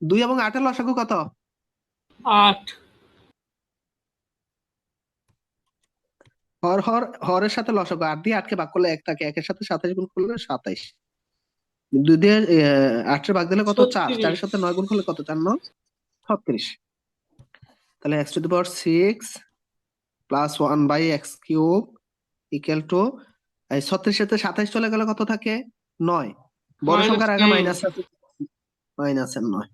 2 এবং 8 এর লসাগু কত?
8।
হরের সাথে লসাগু 8 দিয়ে 8 কে ভাগ করলে 1 থাকে, 1 এর সাথে 27 গুণ করলে 27, 2 দিয়ে 8 এর ভাগ দিলে কত? 4, 4 এর সাথে 9 গুণ করলে কত? 4 9 36, তাহলে x⁶ plus 1/x³ equal to 36 সাথে 27 চলে গেলে কত থাকে? 9, বড় সংখ্যার আগে মাইনাস আছে, মাইনাসের 9।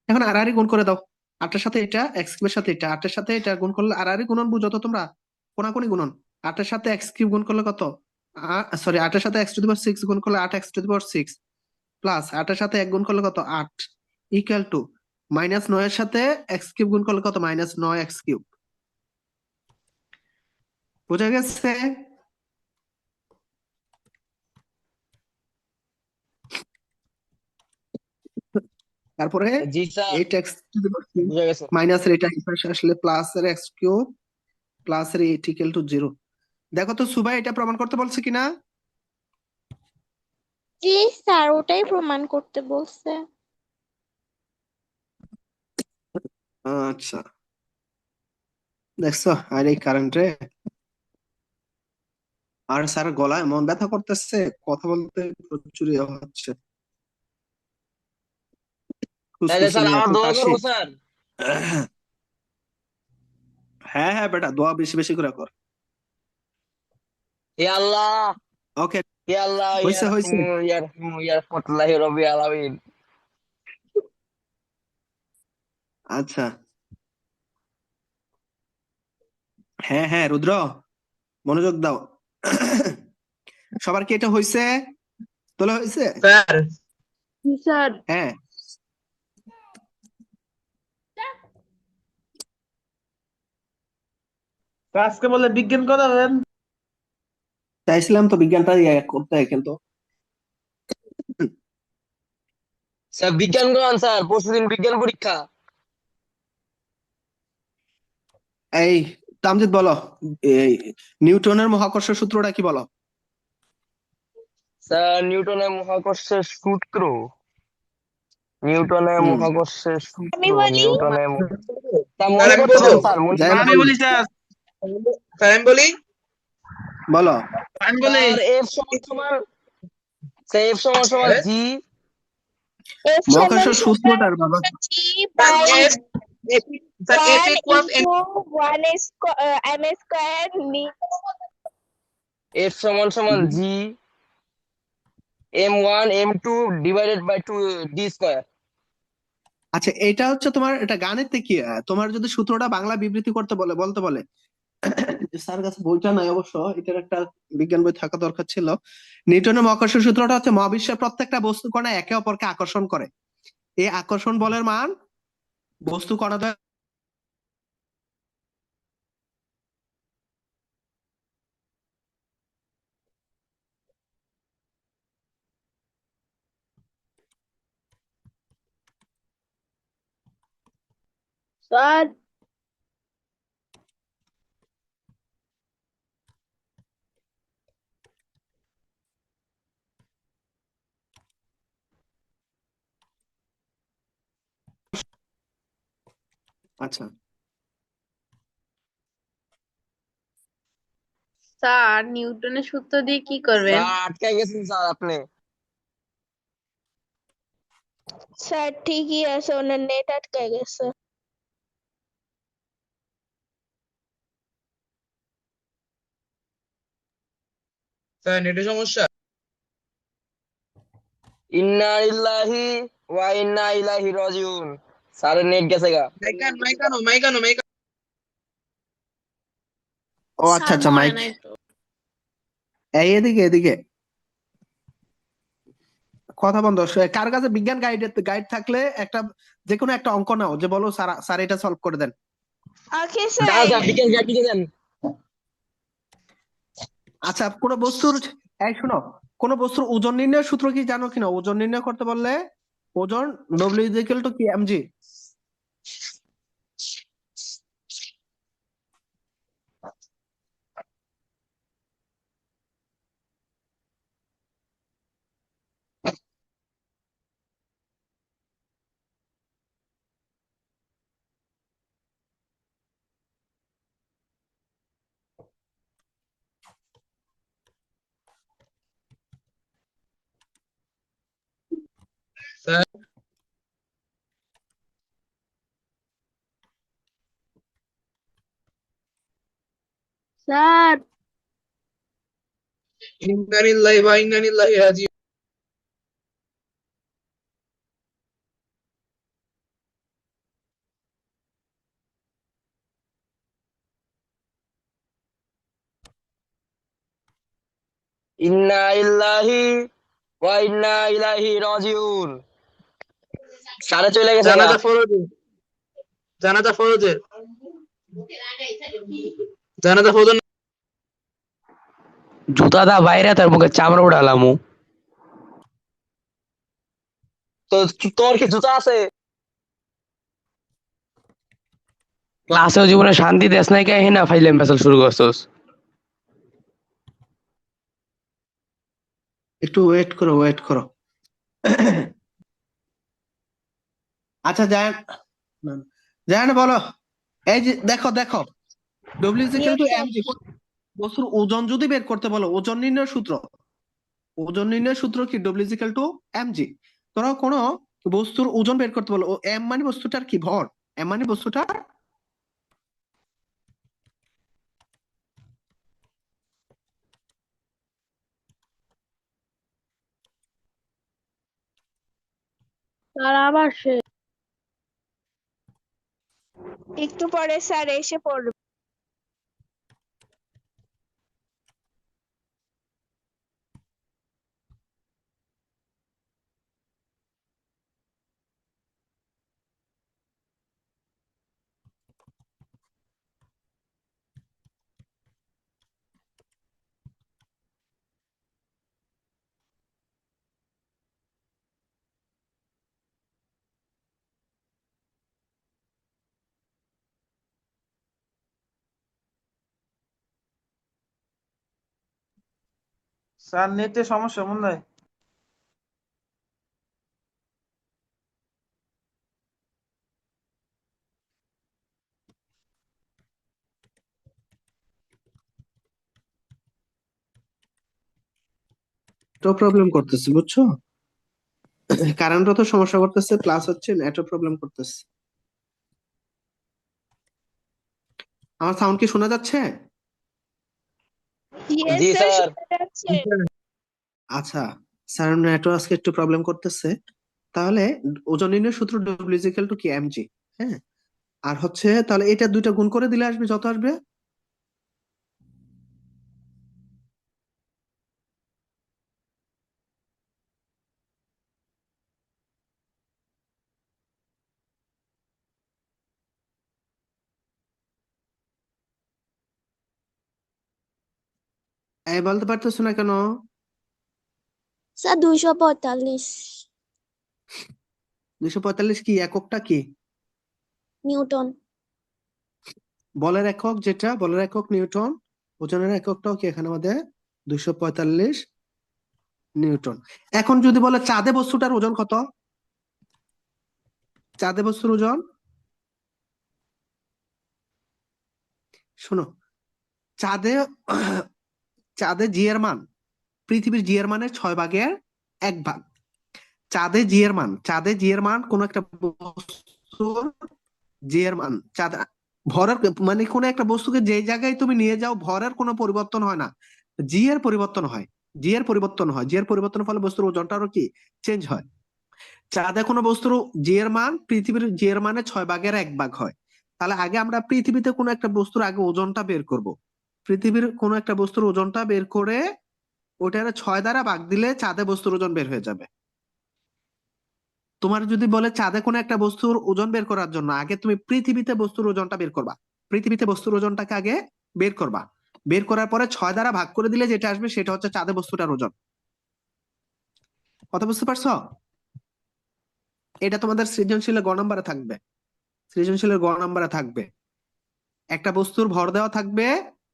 এখন আড়াআড়ি গুণ করে দাও, 8 এর সাথে এটা, x³ এর সাথে এটা, 8 এর সাথে এটা গুণ করলে আড়াআড়ি গুণন বুঝো তো তোমরা, কোনাকুনি গুণন। 8 এর সাথে x³ গুণ করলে কত? সরি, 8 এর সাথে x⁶ গুণ করলে 8x⁶ প্লাস 8 এর সাথে 1 গুণ করলে কত? 8 ইকুয়াল টু -9 এর সাথে x³ গুণ করলে কত? -9x³। বুঝা গেছে? তারপরে
জি স্যার,
8x
বুঝা গেছে।
মাইনাসের এটা এই পাশে আসলে প্লাস এর x³ প্লাস এর ইকুয়াল টু 0। দেখো তো সুবাই এটা প্রমাণ করতে বলছে কিনা?
জি স্যার, ওটাই প্রমাণ করতে বলছে।
আচ্ছা, দেখছো আর এই কারেন্টে আর স্যার গলায় মন ব্যথা করতেছে, কথা বলতে প্রচুর ইয়ে হচ্ছে,
তাহলে
খুসখুসি
স্যার
নিয়ে
আমার
এখন
দোয়া
কাশি।
করবো স্যার।
হ্যাঁ হ্যাঁ বেটা, দোয়া বেশি বেশি করে কর।
হে আল্লাহ,
ওকে,
হে আল্লাহ, ইয়া
হইছে হইছে।
রাহমু ইয়া রাহিমু ইয়া রাহমাতুল্লাহি রাব্বিল আলামিন।
আচ্ছা, হ্যাঁ হ্যাঁ রুদ্র, মনোযোগ দাও। সবার কি এটা হইছে? তোলা হইছে?
স্যার
জি স্যার।
হ্যাঁ,
আজকে বলে বিজ্ঞান করাবেন।
চাইছিলাম তো বিজ্ঞানটা ইয়ে করতে, কিন্তু
স্যার বিজ্ঞান করান স্যার, পরশুদিন বিজ্ঞান পরীক্ষা।
এই তামজিদ বলো, এই নিউটনের মহাকর্ষ সূত্রটা কি বলো?
স্যার নিউটনের মহাকর্ষের সূত্র, নিউটনের
হুম,
মহাকর্ষের সূত্র,
আমি বলি।
নিউটনের তা
স্যার
মনে
আমি
করতে
বলবো।
দেন স্যার, মনে
যাই
আমি
বলো,
বলি স্যার। স্যার আমি বলি।
বলো।
আমি বলি।
স্যার এফ সমান সমান, স্যার এফ সমান সমান
আরে,
জি।
F
মহাকর্ষ
সমান
সূত্রটার বাবা,
G
sir
by
F, sir F
1
equals
into 1 m square
F সমান সমান G m1 m2 divided by 2 D square.
আচ্ছা এটা হচ্ছে তোমার, এটা গাণিতিক কি? তোমার যদি সূত্রটা বাংলা বিবৃতি করতে বলে, বলতে বলে স্যার কাছে বইটা নাই অবশ্য, এটার একটা বিজ্ঞান বই থাকা দরকার ছিল। নিউটনের মহাকর্ষ সূত্রটা হচ্ছে মহাবিশ্বের প্রত্যেকটা বস্তু কণা একে অপরকে আকর্ষণ করে। এই আকর্ষণ বলের মান বস্তু কণাদ্বয়
স্যার
আচ্ছা
স্যার নিউটনের সূত্র দিয়ে কি করবেন?
স্যার আটকে গেছেন স্যার আপনি।
স্যার ঠিকই আছে, ওনার নেট আটকে গেছে।
স্যার নেটের সমস্যা।
ইন্না লিল্লাহি ওয়া ইন্না ইলাইহি রাজিউন। স্যারের নেট গেছে গা।
মাইকানো।
ও আচ্ছা
স্যার
আচ্ছা
মনে
মাইক
নাই তো।
এই এদিকে এদিকে কথা বন্ধ। কার কাছে বিজ্ঞান গাইড থাকলে একটা যে কোনো একটা অঙ্ক নাও, যে বলো স্যার স্যার এটা সলভ করে দেন।
ওকে
দাও
স্যার।
স্যার বিকেল গাড়ি দিয়ে দেন।
আচ্ছা কোনো বস্তুর, এই শোনো, কোন বস্তুর ওজন নির্ণয়ের সূত্র কি জানো কিনা? ওজন নির্ণয় করতে বললে ওজন ডব্লিউ ইজ ইকুয়াল টু কি এমজি।
স্যার
স্যার
ইন্না লিল্লাহি ওয়া ইন্না ইলাইহি রাজিউন।
ইন্না লিল্লাহি ওয়া ইন্না ইলাইহি রাজিউন। স্যারে চলে গেছে গা।
জানাজা ফরজে জানাজা ফরজ।
জুতা দা বাইরে তার মুখে চামড়া উড়ালামু।
তো তোর কি জুতা আছে?
ক্লাসেও জীবনে শান্তি দেশ নাই কে হিনা ফাইলেম পেছাল শুরু করছস।
একটু ওয়েট করো ওয়েট করো। আচ্ছা জায়ান বলো। এই যে দেখো দেখো, W is equal to MG. বস্তুর ওজন যদি বের করতে বলো, ওজন নির্ণয়ের সূত্র, ওজন নির্ণয়ের সূত্র কি? W is equal to MG. ধরো কোনো বস্তুর ওজন বের করতে বলো, ও এম মানে বস্তুটার কি ভর, এম মানে বস্তুটার
স্যার আবার সে
একটু পরে স্যার এসে পড়বে।
স্যার নেটের সমস্যা মনে হয়।
তো প্রবলেম করতেছে, বুঝছো? কারেন্টও তো সমস্যা করতেছে, প্লাস হচ্ছে নেটও প্রবলেম করতেছে। আমার সাউন্ড কি শোনা যাচ্ছে?
ইয়েস
জি
স্যার,
স্যার।
শোনা যাচ্ছে।
আচ্ছা, স্যার নেটও আজকে একটু প্রবলেম করতেছে। তাহলে ওজন নির্ণয়ের সূত্র ডব্লিউ ইজ ইকুয়াল টু কি এমজি। হ্যাঁ, আর হচ্ছে তাহলে এটা দুইটা গুণ করে দিলে আসবে, যত আসবে এই বলতে পারতেছো না কেন?
স্যার 245
245 কি এককটা কি?
নিউটন।
বলের একক, যেটা বলের একক নিউটন, ওজনের এককটাও কি এখানে আমাদের 245 নিউটন। এখন যদি বলে চাঁদে বস্তুটার ওজন কত? চাঁদে বস্তুর ওজন, শোনো, চাঁদে চাঁদে জি এর মান পৃথিবীর জি এর মানের 6/1 চাঁদে জি এর মান কোন একটা বস্তুর জি এর মান, চাঁদ ভরের মানে কোন একটা বস্তুকে যে জায়গায় তুমি নিয়ে যাও ভরের কোনো পরিবর্তন হয় না, জি এর পরিবর্তন হয়। জি এর পরিবর্তনের ফলে বস্তুর ওজনটারও কি চেঞ্জ হয়। চাঁদে কোনো বস্তুর জি এর মান পৃথিবীর জি এর মানে 6/1 হয়। তাহলে আগে আমরা পৃথিবীতে কোনো একটা বস্তুর আগে ওজনটা বের করব। পৃথিবীর কোনো একটা বস্তুর ওজনটা বের করে ওটার 6 দ্বারা ভাগ দিলে চাঁদে বস্তুর ওজন বের হয়ে যাবে। তোমার যদি বলে চাঁদে কোনো একটা বস্তুর ওজন বের করার জন্য আগে তুমি পৃথিবীতে বস্তুর ওজনটা বের করবা, পৃথিবীতে বস্তুর ওজনটাকে আগে বের করবা, বের করার পরে 6 দ্বারা ভাগ করে দিলে যেটা আসবে সেটা হচ্ছে চাঁদে বস্তুটার ওজন। কথা বুঝতে পারছো? এটা তোমাদের সৃজনশীলের গ নাম্বারে থাকবে। সৃজনশীলের গ নাম্বারে থাকবে একটা বস্তুর ভর দেওয়া থাকবে,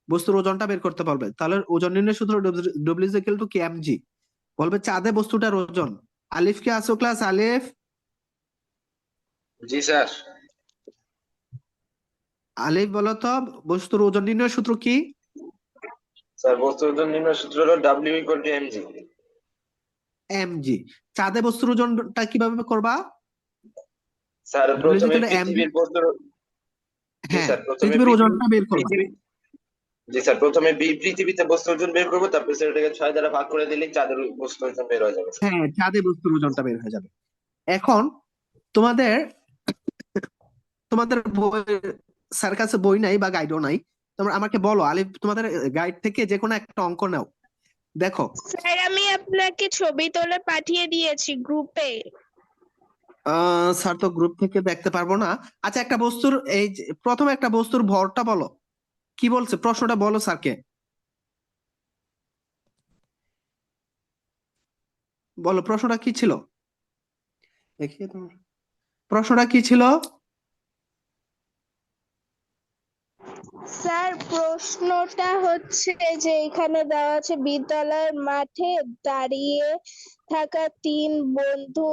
বস্তুর ওজনটা বের করতে পারবে। তাহলে ওজন নির্ণয় সূত্র ডব্লিউ ইজ ইকুয়াল টু কেএমজি। বলবে চাঁদে বস্তুটার ওজন। আলিফ কে আসো ক্লাস? আলিফ,
জি স্যার।
আলিফ বলো তো বস্তুর ওজন নির্ণয় সূত্র কি?
স্যার বস্তুর ওজন নির্ণয় সূত্র হলো W equal to MG.
MG. চাঁদে বস্তুর ওজনটা কিভাবে করবা?
স্যার
ডব্লিউ ইজ
প্রথমে
ইকুয়াল টু এমজি।
পৃথিবীর বস্তুর, জি
হ্যাঁ,
স্যার প্রথমে
পৃথিবীর ওজনটা বের করবা।
পৃথিবী, জি স্যার প্রথমে পৃথিবীতে বস্তুর ওজন বের করবো, তারপর সেটাকে 6 দ্বারা ভাগ করে দিলে চাঁদের বস্তুর ওজন বের হয়ে যাবে স্যার।
হ্যাঁ, চাঁদে বস্তুর ওজনটা বের হয়ে যাবে। এখন তোমাদের তোমাদের বই, স্যার কাছে বই নাই বা গাইডও নাই, তোমরা আমাকে বলো আলিফ তোমাদের গাইড থেকে যে কোনো একটা অঙ্ক নাও, দেখো।
স্যার আমি আপনাকে ছবি তুলে পাঠিয়ে দিয়েছি গ্রুপে।
স্যার তো গ্রুপ থেকে দেখতে পারবো না। আচ্ছা, একটা বস্তুর এই যে প্রথমে একটা বস্তুর ভরটা বলো, কি বলছে প্রশ্নটা বলো স্যারকে, বলো প্রশ্নটা কি ছিল, দেখিয়ে তোমার প্রশ্নটা কি ছিল?
স্যার প্রশ্নটা হচ্ছে যে এখানে দেওয়া আছে বিদ্যালয়ের মাঠে দাঁড়িয়ে থাকা 3 বন্ধু,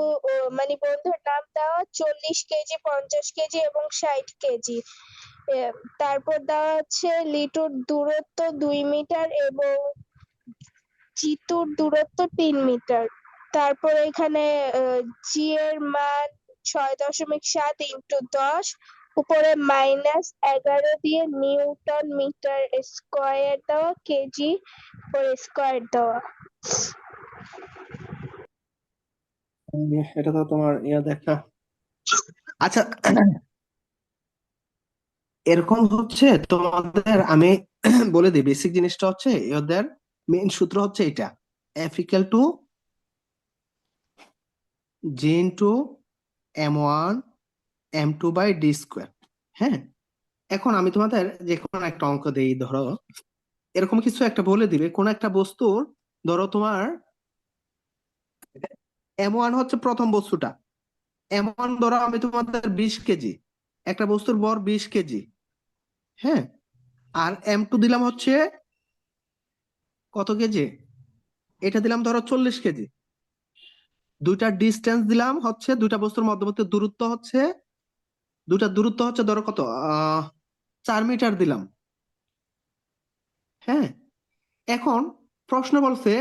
মানে বন্ধুর নাম দেওয়া 40 কেজি, 50 কেজি এবং 60 কেজি। তারপর দেওয়া আছে লিটুর দূরত্ব 2 মিটার এবং জিতুর দূরত্ব 3 মিটার। তারপর এখানে জি এর মান 6.7 ইন্টু 10, উপরে -11 দিয়ে নিউটন মিটার স্কোয়ার দেওয়া, কেজি পর স্কোয়ার দেওয়া।
এটা তো তোমার ইয়া দেখা। আচ্ছা, এরকম হচ্ছে তোমাদের, আমি বলে দিই বেসিক জিনিসটা হচ্ছে এদের মেইন সূত্র হচ্ছে এটা, F equal to G into m1 m2 by D square. হ্যাঁ, এখন আমি তোমাদের যে কোনো একটা অঙ্ক দেই, ধরো এরকম কিছু একটা বলে দিবে কোন একটা বস্তুর, ধরো তোমার m1 হচ্ছে প্রথম বস্তুটা, m1 ধরো আমি তোমাদের 20 কেজি, একটা বস্তুর ভর 20 কেজি। হ্যাঁ, আর m2 দিলাম হচ্ছে কত কেজি, এটা দিলাম ধরো 40 কেজি। দুইটা ডিস্টেন্স দিলাম হচ্ছে, দুইটা বস্তুর মধ্যবর্তী দূরত্ব হচ্ছে, ধরো কত, 4 মিটার দিলাম। হ্যাঁ, এখন প্রশ্ন বলছে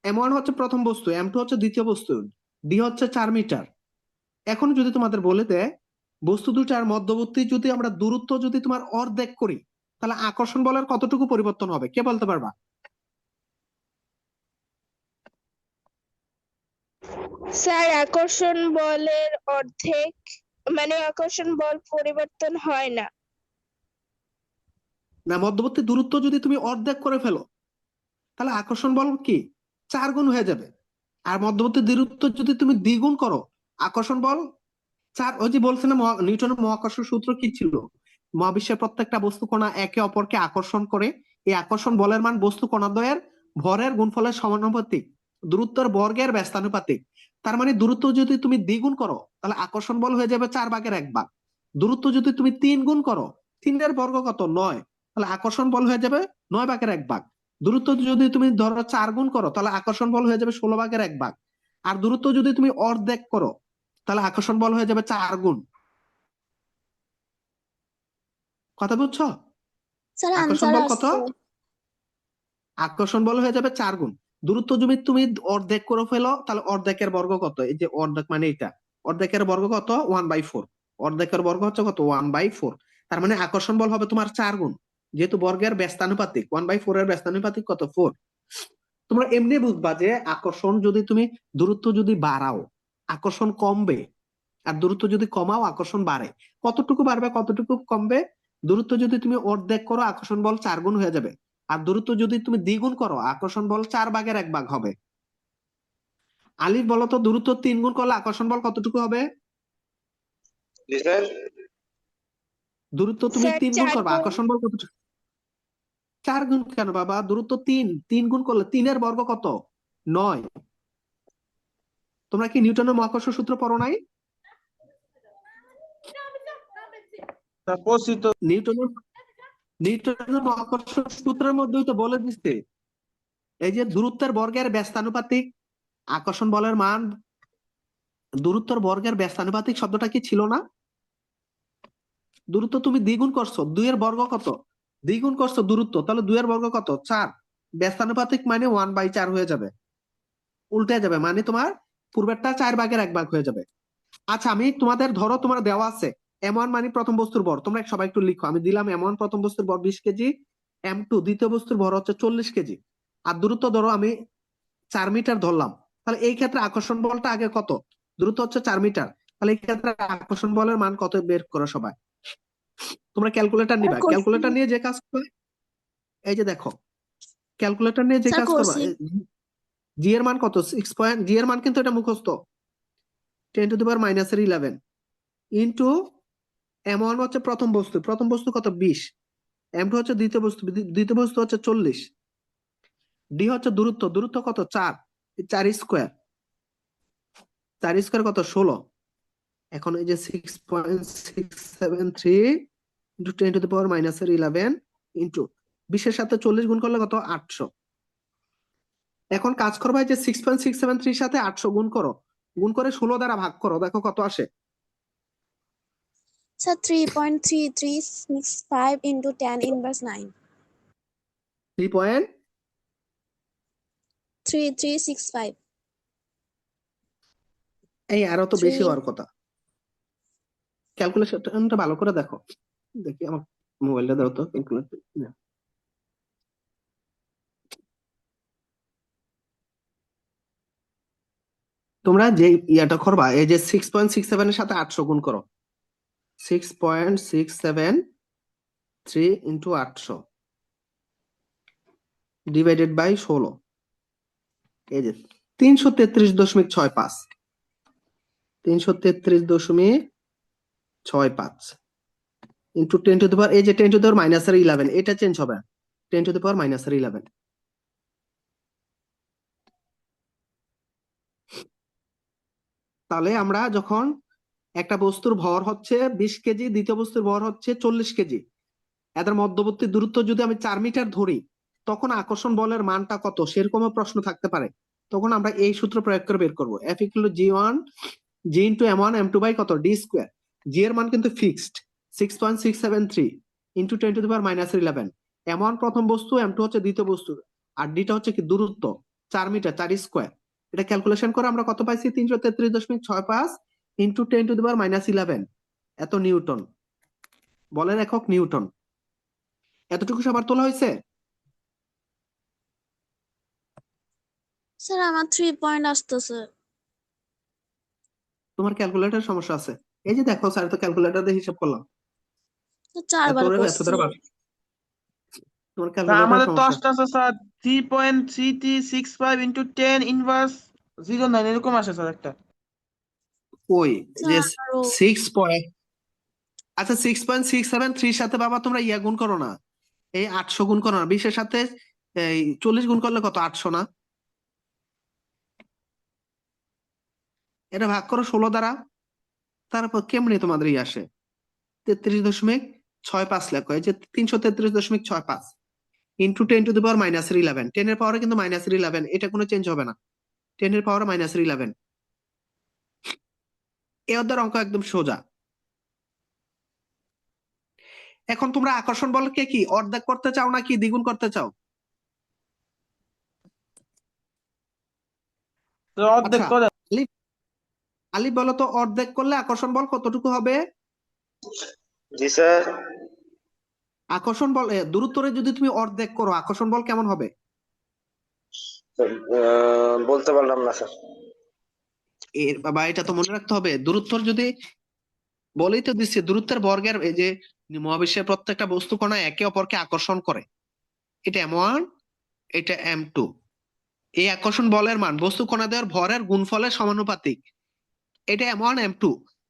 m1 হচ্ছে প্রথম বস্তু, m2 হচ্ছে দ্বিতীয় বস্তু, ডি হচ্ছে 4 মিটার। এখন যদি তোমাদের বলে দেয় বস্তু দুটার মধ্যবর্তী যদি আমরা দূরত্ব যদি তোমার অর্ধেক করি, তাহলে আকর্ষণ বলের কতটুকু পরিবর্তন হবে, কে বলতে পারবা?
স্যার আকর্ষণ বলের অর্ধেক, মানে আকর্ষণ বল পরিবর্তন হয় না।
না, মধ্যবর্তী দূরত্ব যদি তুমি অর্ধেক করে ফেলো তাহলে আকর্ষণ বল কি 4 গুণ হয়ে যাবে। আর মধ্যবর্তী দূরত্ব যদি তুমি দ্বিগুণ করো, আকর্ষণ বল 4। ওই যে বলছে না নিউটনের মহাকর্ষ সূত্র কি ছিল, মহাবিশ্বের প্রত্যেকটা বস্তু কণা একে অপরকে আকর্ষণ করে, এই আকর্ষণ বলের মান বস্তু কণাদ্বয়ের ভরের গুণফলের সমানুপাতিক, দূরত্বের বর্গের ব্যস্তানুপাতিক। তার মানে দূরত্ব যদি তুমি দ্বিগুণ করো তাহলে আকর্ষণ বল হয়ে যাবে 4/1 দূরত্ব যদি তুমি 3 গুণ করো, 3 এর বর্গ কত 9, তাহলে আকর্ষণ বল হয়ে যাবে 9/1 দূরত্ব যদি তুমি ধরো 4 গুণ করো তাহলে আকর্ষণ বল হয়ে যাবে 16/1 আর দূরত্ব যদি তুমি অর্ধেক করো তাহলে আকর্ষণ বল হয়ে যাবে 4 গুণ। কথা বুঝছো?
স্যার
আকর্ষণ
আনসার
বল কত?
আসছে।
আকর্ষণ বল হয়ে যাবে 4 গুণ। দূরত্ব যদি তুমি অর্ধেক করে ফেলো তাহলে অর্ধেকের বর্গ কত? এই যে অর্ধেক মানে এটা, অর্ধেকের বর্গ কত? 1/4। অর্ধেকের বর্গ হচ্ছে কত? 1/4। তার মানে আকর্ষণ বল হবে তোমার 4 গুণ, যেহেতু বর্গের ব্যস্তানুপাতিক 1/4 এর ব্যস্তানুপাতিক কত? 4। তোমরা এমনি বুঝবা যে আকর্ষণ যদি তুমি দূরত্ব যদি বাড়াও আকর্ষণ কমবে, আর দূরত্ব যদি কমাও আকর্ষণ বাড়ে। কতটুকু বাড়বে কতটুকু কমবে? দূরত্ব যদি তুমি অর্ধেক করো আকর্ষণ বল 4 গুণ হয়ে যাবে, আর দূরত্ব যদি তুমি দ্বিগুণ করো আকর্ষণ বল 4/1 হবে। আলিফ বলো তো, দূরত্ব 3 গুণ করলে আকর্ষণ বল কতটুকু হবে?
জি স্যার।
দূরত্ব তুমি
স্যার
3 গুণ
4
করবে
গুণ।
আকর্ষণ বল কতটুকু? 4 গুণ কেন বাবা? দূরত্ব 3 গুণ করলে 3 এর বর্গ কত? 9। তোমরা কি নিউটনের মহাকর্ষ সূত্র পড়ো নাই?
তারপর তো
নিউটনের নিউটনের মহাকর্ষ সূত্রের মধ্যেই তো বলে দিচ্ছে এই যে দূরত্বের বর্গের ব্যস্তানুপাতিক আকর্ষণ বলের মান, দূরত্বের বর্গের ব্যস্তানুপাতিক শব্দটা কি ছিল না? দূরত্ব তুমি দ্বিগুণ করছো, 2 এর বর্গ কত? দ্বিগুণ করছো দূরত্ব, তাহলে 2 এর বর্গ কত? 4। ব্যস্তানুপাতিক মানে 1/4 হয়ে যাবে, উল্টে যাবে, মানে তোমার পূর্বেরটা 4/1 হয়ে যাবে। আচ্ছা আমি তোমাদের ধরো তোমার দেওয়া আছে M1 মানে প্রথম বস্তুর ভর, তোমরা সবাই একটু লিখো। আমি দিলাম M1 প্রথম বস্তুর ভর 20 কেজি, M2 দ্বিতীয় বস্তুর ভর হচ্ছে 40 কেজি, আর দূরত্ব ধরো আমি 4 মিটার ধরলাম। তাহলে এই ক্ষেত্রে আকর্ষণ বলটা আগে কত? দূরত্ব হচ্ছে 4 মিটার, তাহলে এই ক্ষেত্রে আকর্ষণ বলের মান কত বের করো সবাই। তোমরা ক্যালকুলেটর নিবা,
স্যার করছি।
ক্যালকুলেটর নিয়ে যে কাজ করবে, এই যে দেখো ক্যালকুলেটর নিয়ে যে
স্যার
কাজ করবা,
করছি।
জি এর মান কত? 6 পয়েন্ট, জি এর মান কিন্তু এটা মুখস্থ, 10⁻⁻11 ইন্টু M1 হচ্ছে প্রথম বস্তু, প্রথম বস্তু কত? 20। M2 হচ্ছে দ্বিতীয় বস্তু, দ্বিতীয় বস্তু হচ্ছে 40। ডি হচ্ছে দূরত্ব, দূরত্ব কত? 4, 4 স্কোয়ার, 4 স্কোয়ার কত? 16। এখন এই যে 6.673 ইন্টু 10⁻⁻11 ইন্টু 20 এর সাথে 40 গুণ করলে কত? 800। এখন কাজ করবা, এই যে 6.673 এর সাথে 800 গুণ করো, গুণ করে 16 দ্বারা ভাগ করো, দেখো কত আসে।
Sir 3.3365 into 10 inverse 9. 3365.
এই আরো তো বেশি
3.
হওয়ার কথা। ক্যালকুলেশনটা ভালো করে দেখো, দেখি আমার মোবাইলটা দাও তো ক্যালকুলেটর। তোমরা যে ইয়াটা করবা, এই যে 6.67 এর সাথে 800 গুণ করো, 6.673 ইন্টু 800 ডিভাইডেড বাই 16, এই যে 333.65, 333.65 ইন্টু 10⁻, এই যে 10⁻⁻11, এটা চেঞ্জ হবে 10⁻⁻11। তাহলে আমরা যখন একটা বস্তুর ভর হচ্ছে 20 কেজি, দ্বিতীয় বস্তুর ভর হচ্ছে 40 কেজি, এদের মধ্যবর্তী দূরত্ব যদি আমি 4 মিটার ধরি, তখন আকর্ষণ বলের মানটা কত সেরকমও প্রশ্ন থাকতে পারে। তখন আমরা এই সূত্র প্রয়োগ করে বের করবো, F = G1 G into M1 M2 by কত? D square. জি এর মান কিন্তু ফিক্সড 6.673 ইন্টু 10⁻⁻11। M1 প্রথম বস্তু, M2 হচ্ছে দ্বিতীয় বস্তু, আর ডিটা হচ্ছে কি দূরত্ব 4 মিটার, 4 স্কোয়ার। এটা ক্যালকুলেশন করে আমরা কত পাইছি? 333.65 ইন্টু 10⁻⁻11, এত নিউটন, বলের একক নিউটন। এতটুকু সবার তোলা হয়েছে?
স্যার আমার 3 পয়েন্ট আসতেছে।
তোমার ক্যালকুলেটর সমস্যা আছে? এই যে দেখো স্যার তো ক্যালকুলেটর দিয়ে হিসাব করলাম,
4বার
এত
করছি।
দ্বারা তোমার
তা
ক্যালকুলেটর
আমাদের তো
সমস্যা।
আসতে আছে স্যার 3.3365 into 10 inverse 09 এরকম আসে স্যার একটা।
ওই যে
স্যার আরো
6 পয়েন্ট, আচ্ছা 6.673 সাথে বাবা তোমরা ইয়া গুণ করো না, এই 800 গুণ করো না, 20-এর সাথে এই 40 গুণ করলে কত? 800 না? এটা ভাগ করো 16 দ্বারা, তারপর কেমনে তোমাদের আসে 33.65 লেখো। এই যে 333.65 ইন্টু 10⁻⁻11, 10 এর পাওয়ারে কিন্তু -11, এটা কোনো চেঞ্জ হবে না। 10 এর পাওয়ারে -11, এ অধ্যায়ের অঙ্ক একদম সোজা। এখন তোমরা আকর্ষণ বলকে কি অর্ধেক করতে চাও নাকি দ্বিগুণ করতে চাও?
তো অর্ধেক
আচ্ছা,
করে।
আলিফ, আলিফ বলো তো, অর্ধেক করলে আকর্ষণ বল কতটুকু হবে?
জি স্যার।
আকর্ষণ বল দূরত্বরে যদি তুমি অর্ধেক করো, আকর্ষণ বল কেমন হবে?
বলতে পারলাম না স্যার।
এর বাবা, এটা তো মনে রাখতে হবে। দূরত্বর যদি বলেই তো দিচ্ছি, দূরত্বের বর্গের, এই যে মহাবিশ্বের প্রত্যেকটা বস্তু কণা একে অপরকে আকর্ষণ করে, এটা m1, এটা m2। এই আকর্ষণ বলের মান বস্তু কণাদের ভরের গুণফলের সমানুপাতিক, এটা m1 m2।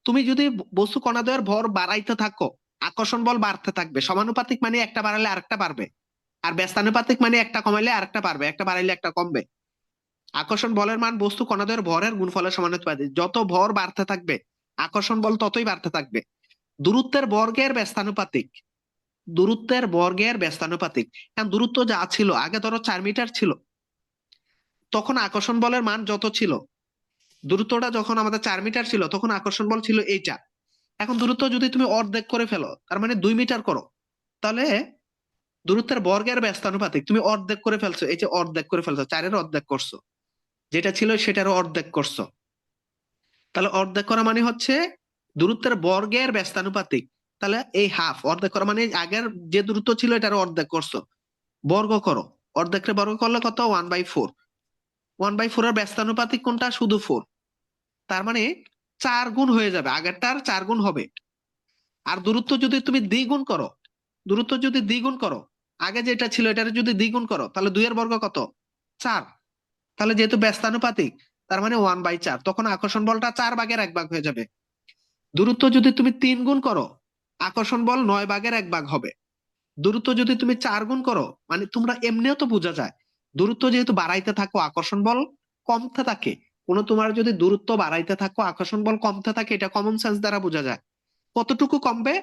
তুমি যদি বস্তু কণাদের ভর বাড়াইতে থাকো, আকর্ষণ বল বাড়তে থাকবে। সমানুপাতিক মানে একটা বাড়ালে আরেকটা বাড়বে, আর ব্যস্তানুপাতিক মানে একটা কমাইলে আরেকটা বাড়বে, একটা বাড়াইলে একটা কমবে। আকর্ষণ বলের মান বস্তু কণাদের ভরের গুণফলের সমানুপাতিক। যত ভর বাড়তে থাকবে আকর্ষণ বল ততই বাড়তে থাকবে। দূরত্বের বর্গের ব্যস্তানুপাতিক, দূরত্বের বর্গের ব্যস্তানুপাতিক। কারণ দূরত্ব যা ছিল, আগে ধরো 4 মিটার ছিল, তখন আকর্ষণ বলের মান যত ছিল, দূরত্বটা যখন আমাদের 4 মিটার ছিল তখন আকর্ষণ বল ছিল এইটা। এখন দূরত্ব যদি তুমি অর্ধেক করে ফেলো, তার মানে 2 মিটার করো, তাহলে দূরত্বের বর্গের ব্যস্তানুপাতিক তুমি অর্ধেক করে ফেলছো। এই যে অর্ধেক করে ফেলছো, 4-এর অর্ধেক করছো, যেটা ছিল সেটারও অর্ধেক করছো। তাহলে অর্ধেক করা মানে হচ্ছে দূরত্বের বর্গের ব্যস্তানুপাতিক। তাহলে এই হাফ অর্ধেক করা মানে আগের যে দূরত্ব ছিল এটারও অর্ধেক করছো, বর্গ করো। অর্ধেকের বর্গ করলে কত? 1/4। 1/4 এর ব্যস্তানুপাতিক কোনটা? শুধু 4। তার মানে 4 গুণ হয়ে যাবে, আগেরটার 4 গুণ হবে। আর দূরত্ব যদি তুমি দ্বিগুণ করো, দূরত্ব যদি দ্বিগুণ করো, আগে যেটা ছিল এটার যদি দ্বিগুণ করো, তাহলে 2 এর বর্গ কত? 4। তাহলে যেহেতু ব্যস্তানুপাতিক, তার মানে 1/4, তখন আকর্ষণ বলটা 4/1 হয়ে যাবে। দূরত্ব যদি তুমি 3 গুণ করো, আকর্ষণ বল 9/1 হবে। দূরত্ব যদি তুমি 4 গুণ করো, মানে তোমরা এমনিও তো বোঝা যায়, দূরত্ব যেহেতু বাড়াইতে থাকো আকর্ষণ বল কমতে থাকে। তোমার যদি দূরত্ব বাড়াইতে থাকো আকর্ষণ বল কমতে থাকে, এটা কমন সেন্স দ্বারা বোঝা যায়। কতটুকু কমবে?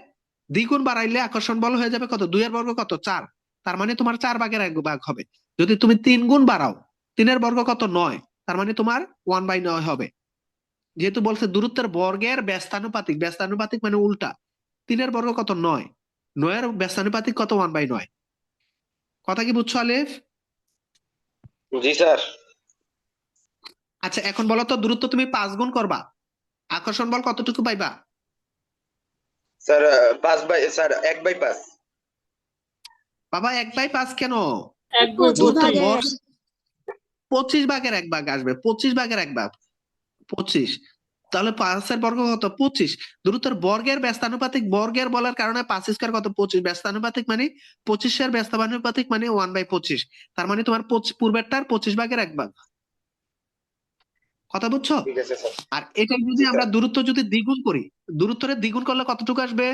দ্বিগুণ বাড়াইলে আকর্ষণ বল হয়ে যাবে কত? 2 এর বর্গ কত? 4। তার মানে তোমার 4/1 হবে। যদি তুমি 3 গুণ বাড়াও, 3 এর বর্গ কত? 9। তার মানে তোমার 1/9 হবে। যেহেতু বলছে দূরত্বের বর্গের ব্যস্তানুপাতিক, ব্যস্তানুপাতিক মানে উল্টা। 3 এর বর্গ কত? 9। 9 এর ব্যস্তানুপাতিক কত? 1/9। কথা কি বুঝছো আলিফ?
জি স্যার।
আচ্ছা, এখন বলো তো, দূরত্ব তুমি 5 গুণ করবা, আকর্ষণ বল কতটুকু পাইবা?
স্যার 5/স্যার 1/5।
বাবা, 1/5 কেন?
1/5।
দূরত্বের ভর
ভাগের
25/1 আসবে, 25/1, 25। তাহলে 5-এর বর্গ কত? 25। দূরত্বের বর্গের ব্যস্তানুপাতিক, বর্গের বলার কারণে 5² কত? 25। ব্যস্তানুপাতিক মানে 25-এর ব্যস্তানুপাতিক মানে 1/25। তার মানে তোমার পূর্বেরটার 25/1। কথা বুঝছো?
ঠিক আছে স্যার।
আর এটা যদি
জি
আমরা
স্যার।
দূরত্ব যদি দ্বিগুণ করি, দূরত্বের দ্বিগুণ করলে কতটুকু আসবে?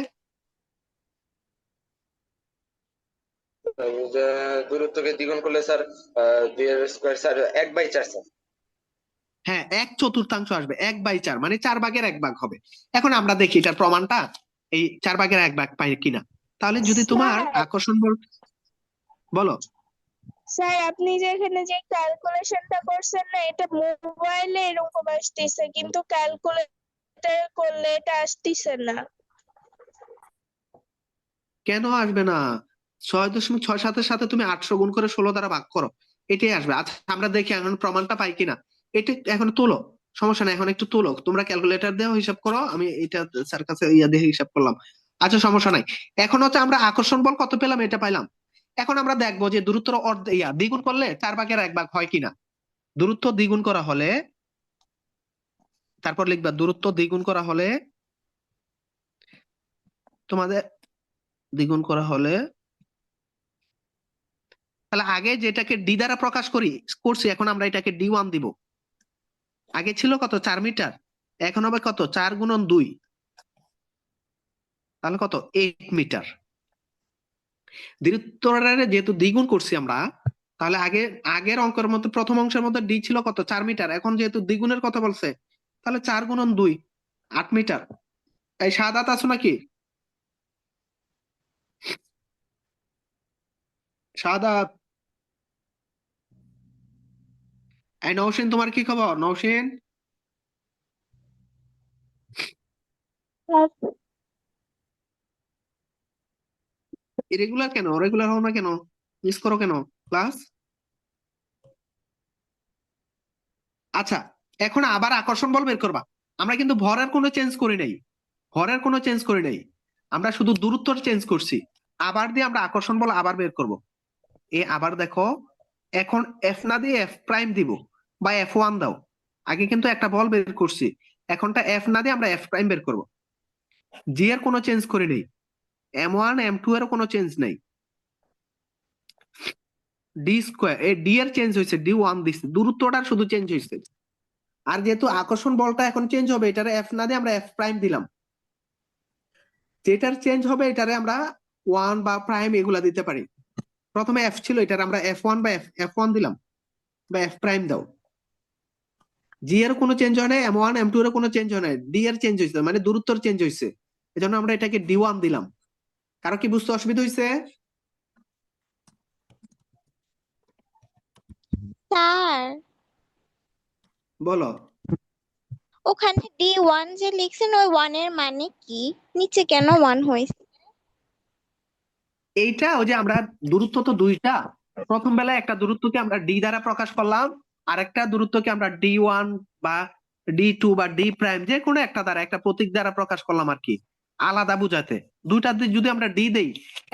যে দূরত্বকে দ্বিগুণ করলে স্যার 2 এর স্কয়ার স্যার 1/4 স্যার।
হ্যাঁ, 1/4 আসবে। 1/4 মানে 4/1 হবে। এখন আমরা দেখি এটার প্রমাণটা, এই 4/1 পাই কিনা। তাহলে যদি তোমার
স্যার
আকর্ষণ বল, বলো।
স্যার আপনি যে এখানে যে ক্যালকুলেশনটা করছেন না, এটা মোবাইলে এরকম আসতেছে, কিন্তু ক্যালকুলেটর করলে এটা আসতেছে না।
কেন আসবে না? 6.67-এর সাথে তুমি 800 গুণ করে 16 দ্বারা ভাগ করো, এটাই আসবে। আচ্ছা, আমরা দেখি এখন প্রমাণটা পাই কিনা। এটা এখন তুলো, সমস্যা নাই, এখন একটু তুলো, তোমরা ক্যালকুলেটর দিয়ে হিসাব করো, আমি এটা স্যার কাছে ইয়া দিয়ে হিসাব করলাম। আচ্ছা, সমস্যা নাই। এখন হচ্ছে আমরা আকর্ষণ বল কত পেলাম, এটা পাইলাম। এখন আমরা দেখবো যে দূরত্ব দ্বিগুণ করলে 4/1 হয় কিনা। দূরত্ব দ্বিগুণ করা হলে, তারপর লিখবা দূরত্ব দ্বিগুণ করা হলে, তোমাদের দ্বিগুণ করা হলে, তাহলে আগে যেটাকে ডি দ্বারা প্রকাশ করছি, এখন আমরা এটাকে D1 দিব। আগে ছিল কত? 4 মিটার, এখন হবে কত? 4 গুণন 2, তাহলে কত? 8 মিটার। দ্বিতীয়টারে যেহেতু দ্বিগুণ করছি আমরা, তাহলে আগের অঙ্কের মতো প্রথম অংশের মধ্যে ডি ছিল কত 4 মিটার, এখন যেহেতু দ্বিগুণের কথা বলছে তাহলে 4 × 2 8 মিটার। এই সাদাত আছো নাকি? সাদাত, এই নওশিন তোমার কি খবর নওশিন? ইরেগুলার কেন, রেগুলার হও না কেন, মিস করো কেন ক্লাস? আচ্ছা, এখন আবার আকর্ষণ বল বের করবা। আমরা কিন্তু ভরের কোনো চেঞ্জ করি নাই, ভরের কোনো চেঞ্জ করি নাই, আমরা শুধু দূরত্ব চেঞ্জ করছি। আবার দিয়ে আমরা আকর্ষণ বল আবার বের করব। আবার দেখো, এখন এফ না দিয়ে এফ প্রাইম দিব বা F1 দাও। আগে কিন্তু একটা বল বের করছি, এখনটা এফ না দিয়ে আমরা এফ প্রাইম বের করব। জি এর কোনো চেঞ্জ করি নাই, M1 M2 এর কোনো চেঞ্জ নাই। ডি স্কোয়ার, ডি এর চেঞ্জ হয়েছে, D1 দিচ্ছে, দূরত্বটার শুধু চেঞ্জ হয়েছে। আর যেহেতু আকর্ষণ বলটা এখন চেঞ্জ হবে, এটারে এফ না দিয়ে আমরা এফ প্রাইম দিলাম। যেটার চেঞ্জ হবে এটারে আমরা 1 বা প্রাইম এগুলা দিতে পারি। প্রথমে এফ ছিল, এটার আমরা F1 বা F1 দিলাম বা এফ প্রাইম দাও। জি এর কোনো চেঞ্জ হয় না, M1 M2 এর কোনো চেঞ্জ হয় না, ডি এর চেঞ্জ হয়েছে, মানে দূরত্বর চেঞ্জ হয়েছে, এজন্য আমরা এটাকে D1 দিলাম। কারো কি বুঝতে অসুবিধা হয়েছে?
স্যার,
বলো।
ওখানে D1 যে লিখছেন ওই 1 এর মানে কি? নিচে কেন 1 হয়েছে?
এইটা ওই যে আমরা দূরত্ব তো দুইটা, প্রথম বেলায় একটা দূরত্বকে আমরা ডি দ্বারা প্রকাশ করলাম, আর একটা দূরত্বকে আমরা D1 বা D2 বা ডি প্রাইম যে কোনো একটা দ্বারা, একটা প্রতীক দ্বারা প্রকাশ করলাম আর কি, আলাদা বুঝাতে। দুইটা যদি আমরা ডি দেই,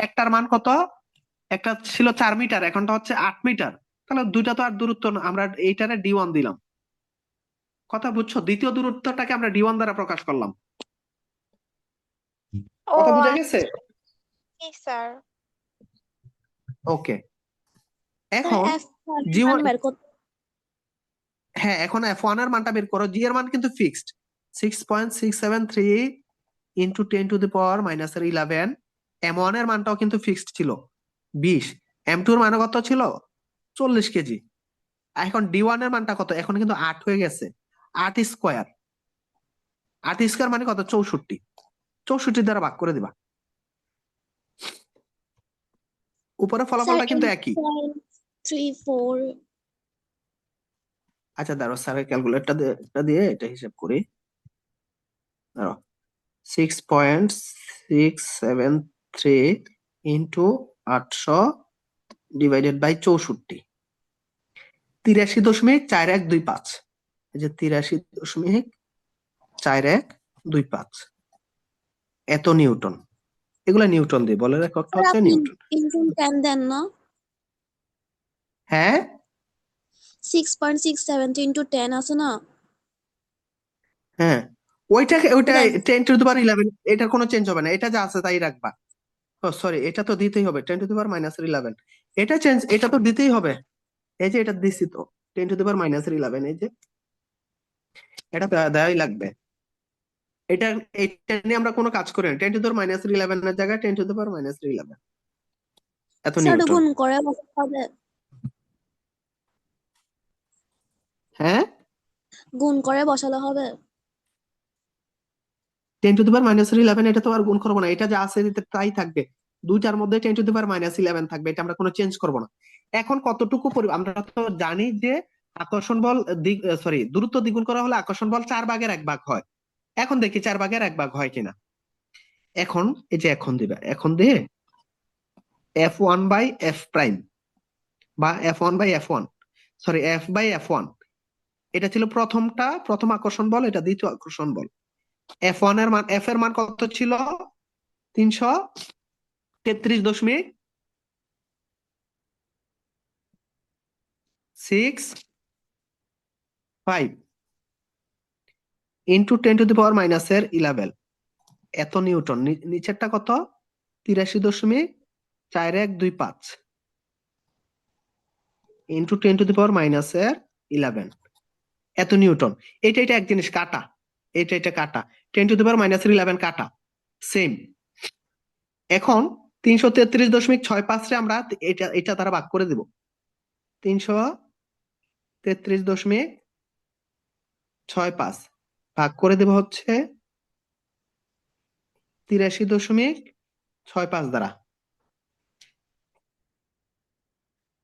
একটার মান কত, একটা ছিল 4 মিটার, এখনটা হচ্ছে 8 মিটার, তাহলে দুইটা তো আর দূরত্ব না, আমরা এইটারে D1 দিলাম। কথা বুঝছো? দ্বিতীয় দূরত্বটাকে আমরা D1 দ্বারা প্রকাশ করলাম।
ও
কথা বুঝা গেছে?
আচ্ছা স্যার।
ওকে,
স্যার
এখন
F1 এর
জি1,
মান বের করতে।
হ্যাঁ এখন F1 এর মানটা বের করো। জি এর মান কিন্তু ফিক্সড, 6.673 ইন্টু 10⁻⁻11। M1 এর মানটাও কিন্তু ফিক্সড ছিল 20, M2 এর মান কত ছিল 40 কেজি। এখন D1 এর মানটা কত, এখন কিন্তু 8 হয়ে গেছে, 8 স্কোয়ার, 8 স্কোয়ার মানে কত 64, 64 দ্বারা ভাগ করে দিবা। উপরে
স্যার
ফলাফলটা কিন্তু একই।
8.34।
আচ্ছা দাঁড়াও, স্যারের ক্যালকুলেটরটা দিয়ে এটা হিসাব করি। দাঁড়াও, 6.673 ইন্টু 800 ডিভাইডেড বাই 64, 83.4125। এই যে 83.4125, এত নিউটন। এগুলা নিউটন দিয়ে, বলে এককটা
স্যার
হচ্ছে
আপনি
নিউটন।
ইন্টু 10 দেন না?
হ্যাঁ
6.672 ইন্টু 10 আছে না?
হ্যাঁ, ওইটা
দেন।
10⁻11, এটার কোনো চেঞ্জ হবে না, এটা যা আছে তাই রাখবা। ও সরি, এটা তো দিতেই হবে 10⁻11, এটা চেঞ্জ, এটা তো দিতেই হবে। এই যে এটা দিছি তো 10⁻11, এই যে এটা দেওয়াই লাগবে। এটা এটা নিয়ে আমরা কোনো কাজ করি না, 10⁻11 এর জায়গায় 10⁻11, এত
স্যার ওটা
নিউটন।
গুণ করে বসাতে হবে?
হ্যাঁ
গুণ করে বসালে হবে?
10⁻11, এটা তো আর গুণ করবো না, এটা যা আছে তাই থাকবে, দুইটার মধ্যে 10⁻11 থাকবে, এটা আমরা কোনো চেঞ্জ করবো না। এখন কতটুকু আমরা তো জানি যে আকর্ষণ বল দূরত্ব দ্বিগুণ করা হলে আকর্ষণ বল 4/1 হয়। এখন দেখি 4/1 হয় কিনা। এখন এই যে এখন দিবা, এখন দিয়ে F1 বাই এফ প্রাইম বা F1 by F1, sorry F by F1, এটা ছিল প্রথম আকর্ষণ বল, এটা দ্বিতীয় আকর্ষণ বল। F1 এর মান, F এর মান কত ছিল 333.65 ইন্টু 10⁻11, এত নিউটন। নিচেরটা কত 83.4125 ইন্টু 10⁻11, এত নিউটন। এটা এক জিনিস কাটা, এটা কাটা, 10⁻11 কাটা, সেম। এখন 333.65 রে আমরা এটা দ্বারা ভাগ করে দিব। 333.65 ভাগ করে দেব হচ্ছে 83.65 দ্বারা।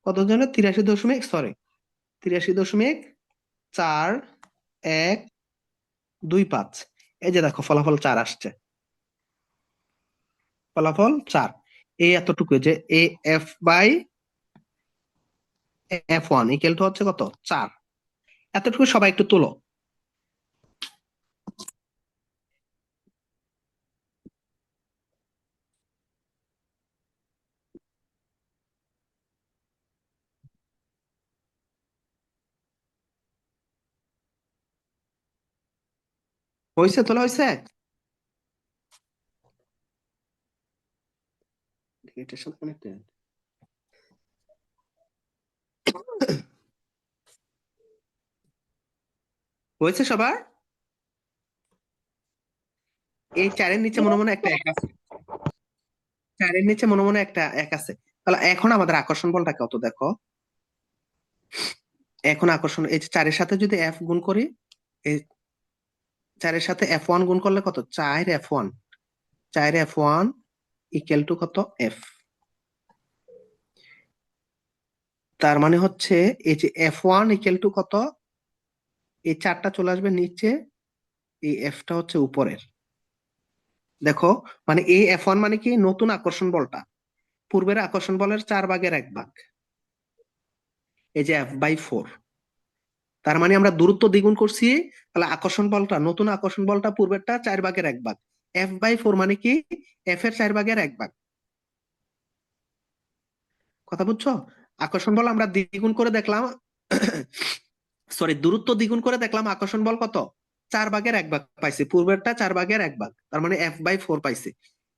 কত জন্য? 83.4125। এই যে দেখো ফলাফল 4 আসছে, ফলাফল 4। এই এতটুকু যে এ F by F1 equal to হচ্ছে কত? 4। এতটুকু সবাই একটু তুলো। হয়েছে? তোলা হয়েছে? এটার সাথে connected। হয়েছে সবার? এই 4-এর নিচে মনে মনে একটা এক আছে, 4-এর নিচে মনে মনে একটা এক আছে। তাহলে এখন আমাদের আকর্ষণ বলটা কত দেখো। এখন আকর্ষণ এই যে 4-এর সাথে যদি F গুণ করি, এই 4-এর সাথে F1 গুণ করলে কত? 4F1। 4F1 ইকুয়াল টু কত? F। তার মানে হচ্ছে এই যে F1 ইকুয়াল টু কত? এই 4টা চলে আসবে নিচে, এই Fটা হচ্ছে উপরের। দেখো মানে এই F1 মানে কি? নতুন আকর্ষণ বলটা, পূর্বের আকর্ষণ বলের 4/1 এই যে F/4। তার মানে আমরা দূরত্ব দ্বিগুণ করছি, তাহলে আকর্ষণ বলটা, নতুন আকর্ষণ বলটা পূর্বেরটা 4/1। F/4 মানে কি? F এর 4/1। কথা বুঝছো? আকর্ষণ বল আমরা দ্বিগুণ করে দেখলাম, সরি দূরত্ব দ্বিগুণ করে দেখলাম, আকর্ষণ বল কত? 4/1 পাইছি, পূর্বেরটা 4/1। তার মানে F/4 পাইছি।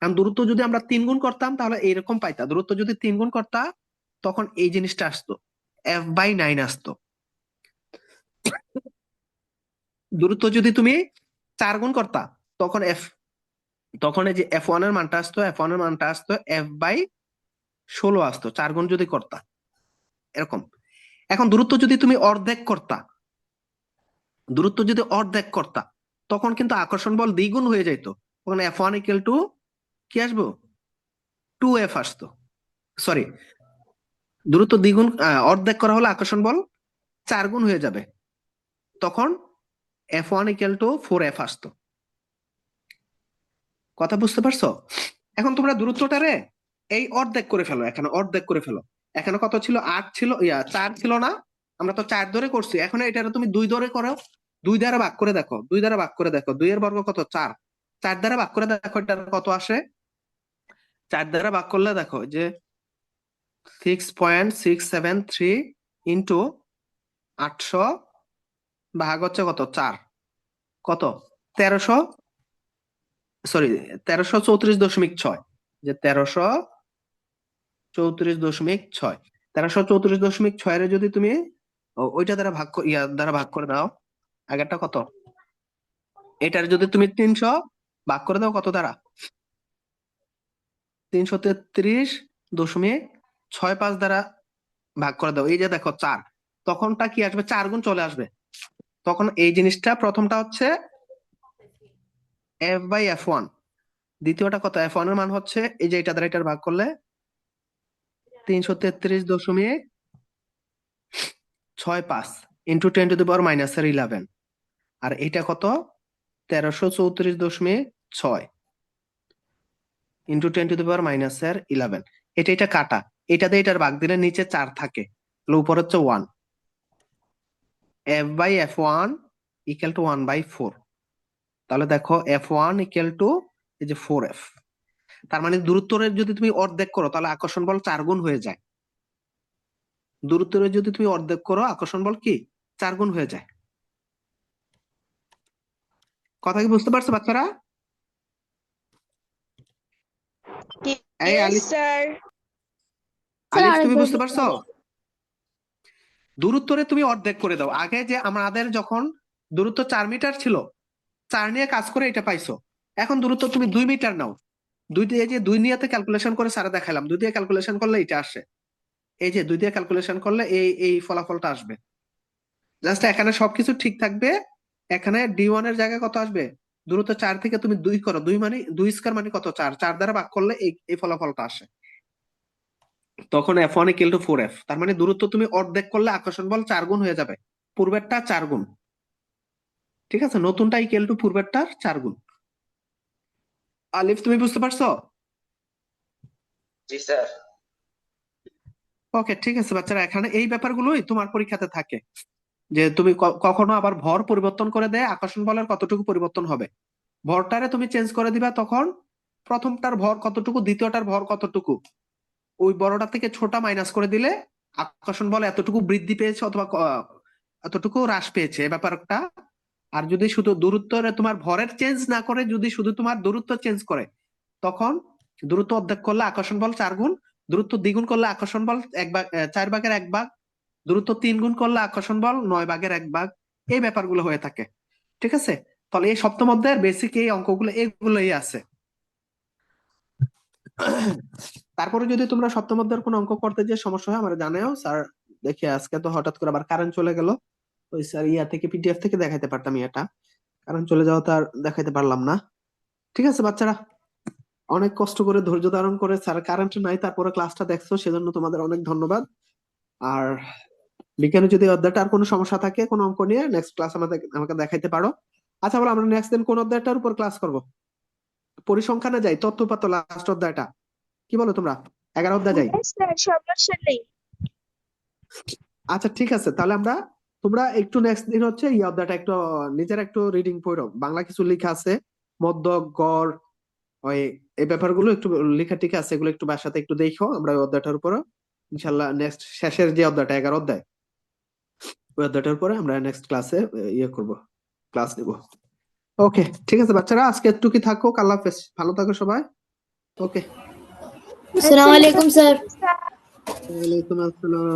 কারণ দূরত্ব যদি আমরা 3 গুণ করতাম তাহলে এইরকম পাইতা, দূরত্ব যদি 3 গুণ করতা তখন এই জিনিসটা আসতো, F/9 আসতো। দূরত্ব যদি তুমি 4 গুণ করতা তখন তখন এই যে F1 এর মানটা আসতো, F1 এর মানটা আসতো F/16 আসতো, 4 গুণ যদি করতা এরকম। এখন দূরত্ব যদি তুমি অর্ধেক করতা, দূরত্ব যদি অর্ধেক করতা তখন কিন্তু আকর্ষণ বল দ্বিগুণ হয়ে যেত, তখন F1 ইকুয়াল টু কি আসবো? 2F আসতো। সরি, দূরত্ব দ্বিগুণ অর্ধেক করা হলে আকর্ষণ বল 4 গুণ হয়ে যাবে, তখন F1 ইকুয়াল টু 4F আসতো। কথা বুঝতে পারছো? এখন তোমরা দূরত্বটারে এই অর্ধেক করে ফেলো, এখানে অর্ধেক করে ফেলো। এখানে কত ছিল? 8 ছিল, 4 ছিল না? আমরা তো 4 ধরে করছি, এখন এটারে তুমি 2 ধরে করো। 2 দ্বারা ভাগ করে দেখো, 2 দ্বারা ভাগ করে দেখো, 2 এর বর্গ কত? 4। 4 দ্বারা ভাগ করে দেখো এটা কত আসে। 4 দ্বারা ভাগ করলে দেখো যে 6.673 ইন্টু 800 ভাগ হচ্ছে কত? 4। কত? 1300, সরি 1334.6। যে 1334.6, 1334.6 এর যদি তুমি ওইটা দ্বারা ভাগ দ্বারা ভাগ করে দাও, আগেরটা কত? এটার যদি তুমি 300 ভাগ করে দাও কত দ্বারা? 333.65 দ্বারা ভাগ করে দাও, এই যে দেখো 4, তখনটা কি আসবে? 4 গুণ চলে আসবে। তখন এই জিনিসটা প্রথমটা হচ্ছে F/F1, দ্বিতীয়টা কত? F1 এর মান হচ্ছে এই যে এটা দ্বারা এটার ভাগ করলে 333.65 ইন্টু 10⁻⁻11। আর এটা কত? 1334.6 ইন্টু 10⁻⁻11। এটা কাটা, এটা দিয়ে এটার ভাগ দিলে নিচে 4 থাকে, উপর হচ্ছে 1। F/F1 equal to 1/4। তাহলে দেখো F1 ইকুয়াল টু এই যে 4F। তার মানে দূরত্বের যদি তুমি অর্ধেক করো তাহলে আকর্ষণ বল 4 গুণ হয়ে যায়। দূরত্বের যদি তুমি অর্ধেক করো আকর্ষণ বল কি? 4 গুণ হয়ে যায়। কথা কি বুঝতে পারছো বাচ্চারা? এই
Yes,
আলিফ,
sir.
আলিফ তুমি বুঝতে পারছো? দূরত্বরে তুমি অর্ধেক করে দাও। আগে যে আমাদের যখন দূরত্ব 4 মিটার ছিল, 4 নিয়ে কাজ করে এটা পাইছো, এখন দূরত্ব তুমি 2 মিটার নাও, এই যে 2 নিয়েতে ক্যালকুলেশন করে স্যার দেখালাম, 2 দিয়ে ক্যালকুলেশন করলে এটা আসে, এই যে 2 দিয়ে ক্যালকুলেশন করলে এই ফলাফলটা আসবে। জাস্ট এখানে সবকিছু ঠিক থাকবে। এখানে D1 এর জায়গায় কত আসবে, দূরত্ব 4 থেকে তুমি 2 করো, 2 মানে 2 স্কয়ার মানে কত, 4, 4 দ্বারা ভাগ করলে এই ফলাফলটা আসে। তখন F1 = 4F, তার মানে দূরত্ব তুমি অর্ধেক করলে আকর্ষণ বল 4 গুণ হয়ে যাবে, পূর্বেরটা 4 গুণ। ঠিক আছে, নতুনটা ইকুয়াল টু পূর্বেরটার 4 গুণ। আলিফ তুমি বুঝতে পারছো?
জি স্যার।
ওকে, ঠিক আছে বাচ্চারা, এখানে এই ব্যাপারগুলোই তোমার পরীক্ষাতে থাকে, যে তুমি কখনো আবার ভর পরিবর্তন করে দেয় আকর্ষণ বলের কতটুকু পরিবর্তন হবে, ভরটারে তুমি চেঞ্জ করে দিবা, তখন প্রথমটার ভর কতটুকু, দ্বিতীয়টার ভর কতটুকু, ওই বড়টা থেকে ছোটটা মাইনাস করে দিলে আকর্ষণ বল এতটুকু বৃদ্ধি পেয়েছে অথবা এতটুকু হ্রাস পেয়েছে, এই ব্যাপারটা। আর যদি শুধু দূরত্ব তোমার ভরের চেঞ্জ না করে, যদি শুধু তোমার দূরত্ব চেঞ্জ করে, তখন দূরত্ব অর্ধেক করলে আকর্ষণ বল 4 গুণ, দূরত্ব দ্বিগুণ করলে আকর্ষণ বল 4 ভাগের 1 ভাগ, দূরত্ব 3 গুণ করলে আকর্ষণ বল 9 ভাগের 1 ভাগ, এই ব্যাপারগুলো হয়ে থাকে। ঠিক আছে, তাহলে এই সপ্তম অধ্যায়ের বেসিক এই অঙ্কগুলো এগুলোই আছে। তারপরে যদি তোমরা সপ্তম অধ্যায়ের কোনো অঙ্ক করতে যে সমস্যা হয় আমার জানাও স্যার। দেখি আজকে তো হঠাৎ করে আবার কারেন্ট চলে গেল, ওই স্যার থেকে পিডিএফ থেকে দেখাইতে পারতাম, এটা কারেন্ট চলে যাওয়া তো আর দেখাইতে পারলাম না। ঠিক আছে বাচ্চারা, অনেক কষ্ট করে ধৈর্য ধারণ করে, স্যার কারেন্ট নাই তারপরে ক্লাসটা দেখছো, সেজন্য তোমাদের অনেক ধন্যবাদ। আর বিজ্ঞানে যদি অধ্যায়টা আর কোনো সমস্যা থাকে কোনো অঙ্ক নিয়ে নেক্সট ক্লাস আমাকে দেখাইতে পারো। আচ্ছা বলো, আমরা নেক্সট দিন কোন অধ্যায়টার উপর ক্লাস করব? পরিসংখ্যানে যাই, তথ্যপাত্র লাস্ট অধ্যায়টা, কি বলো তোমরা? 11 অধ্যায় যাই?
স্যার সমস্যা নেই।
আচ্ছা ঠিক আছে, তাহলে তোমরা একটু নেক্সট দিন হচ্ছে এই অধ্যায়টা একটু নিজের একটু রিডিং পড়ো, বাংলা কিছু লেখা আছে, মধ্যক গড়, ওই এই ব্যাপারগুলো একটু লেখা টিকা আছে, এগুলো একটু বাসাতে একটু দেখো। আমরা ওই অধ্যায়টার উপর ইনশাল্লাহ নেক্সট শেষের যে অধ্যায়টা 11 অধ্যায়, ওই অধ্যায়টার উপরে আমরা নেক্সট ক্লাসে করব, ক্লাস নেব। ওকে ঠিক আছে বাচ্চারা, আজকে একটু কি থাকো, আল্লাহ হাফেজ, ভালো থাকো সবাই। ওকে,
আসসালামু আলাইকুম স্যার।
ওয়ালাইকুম আসসালাম।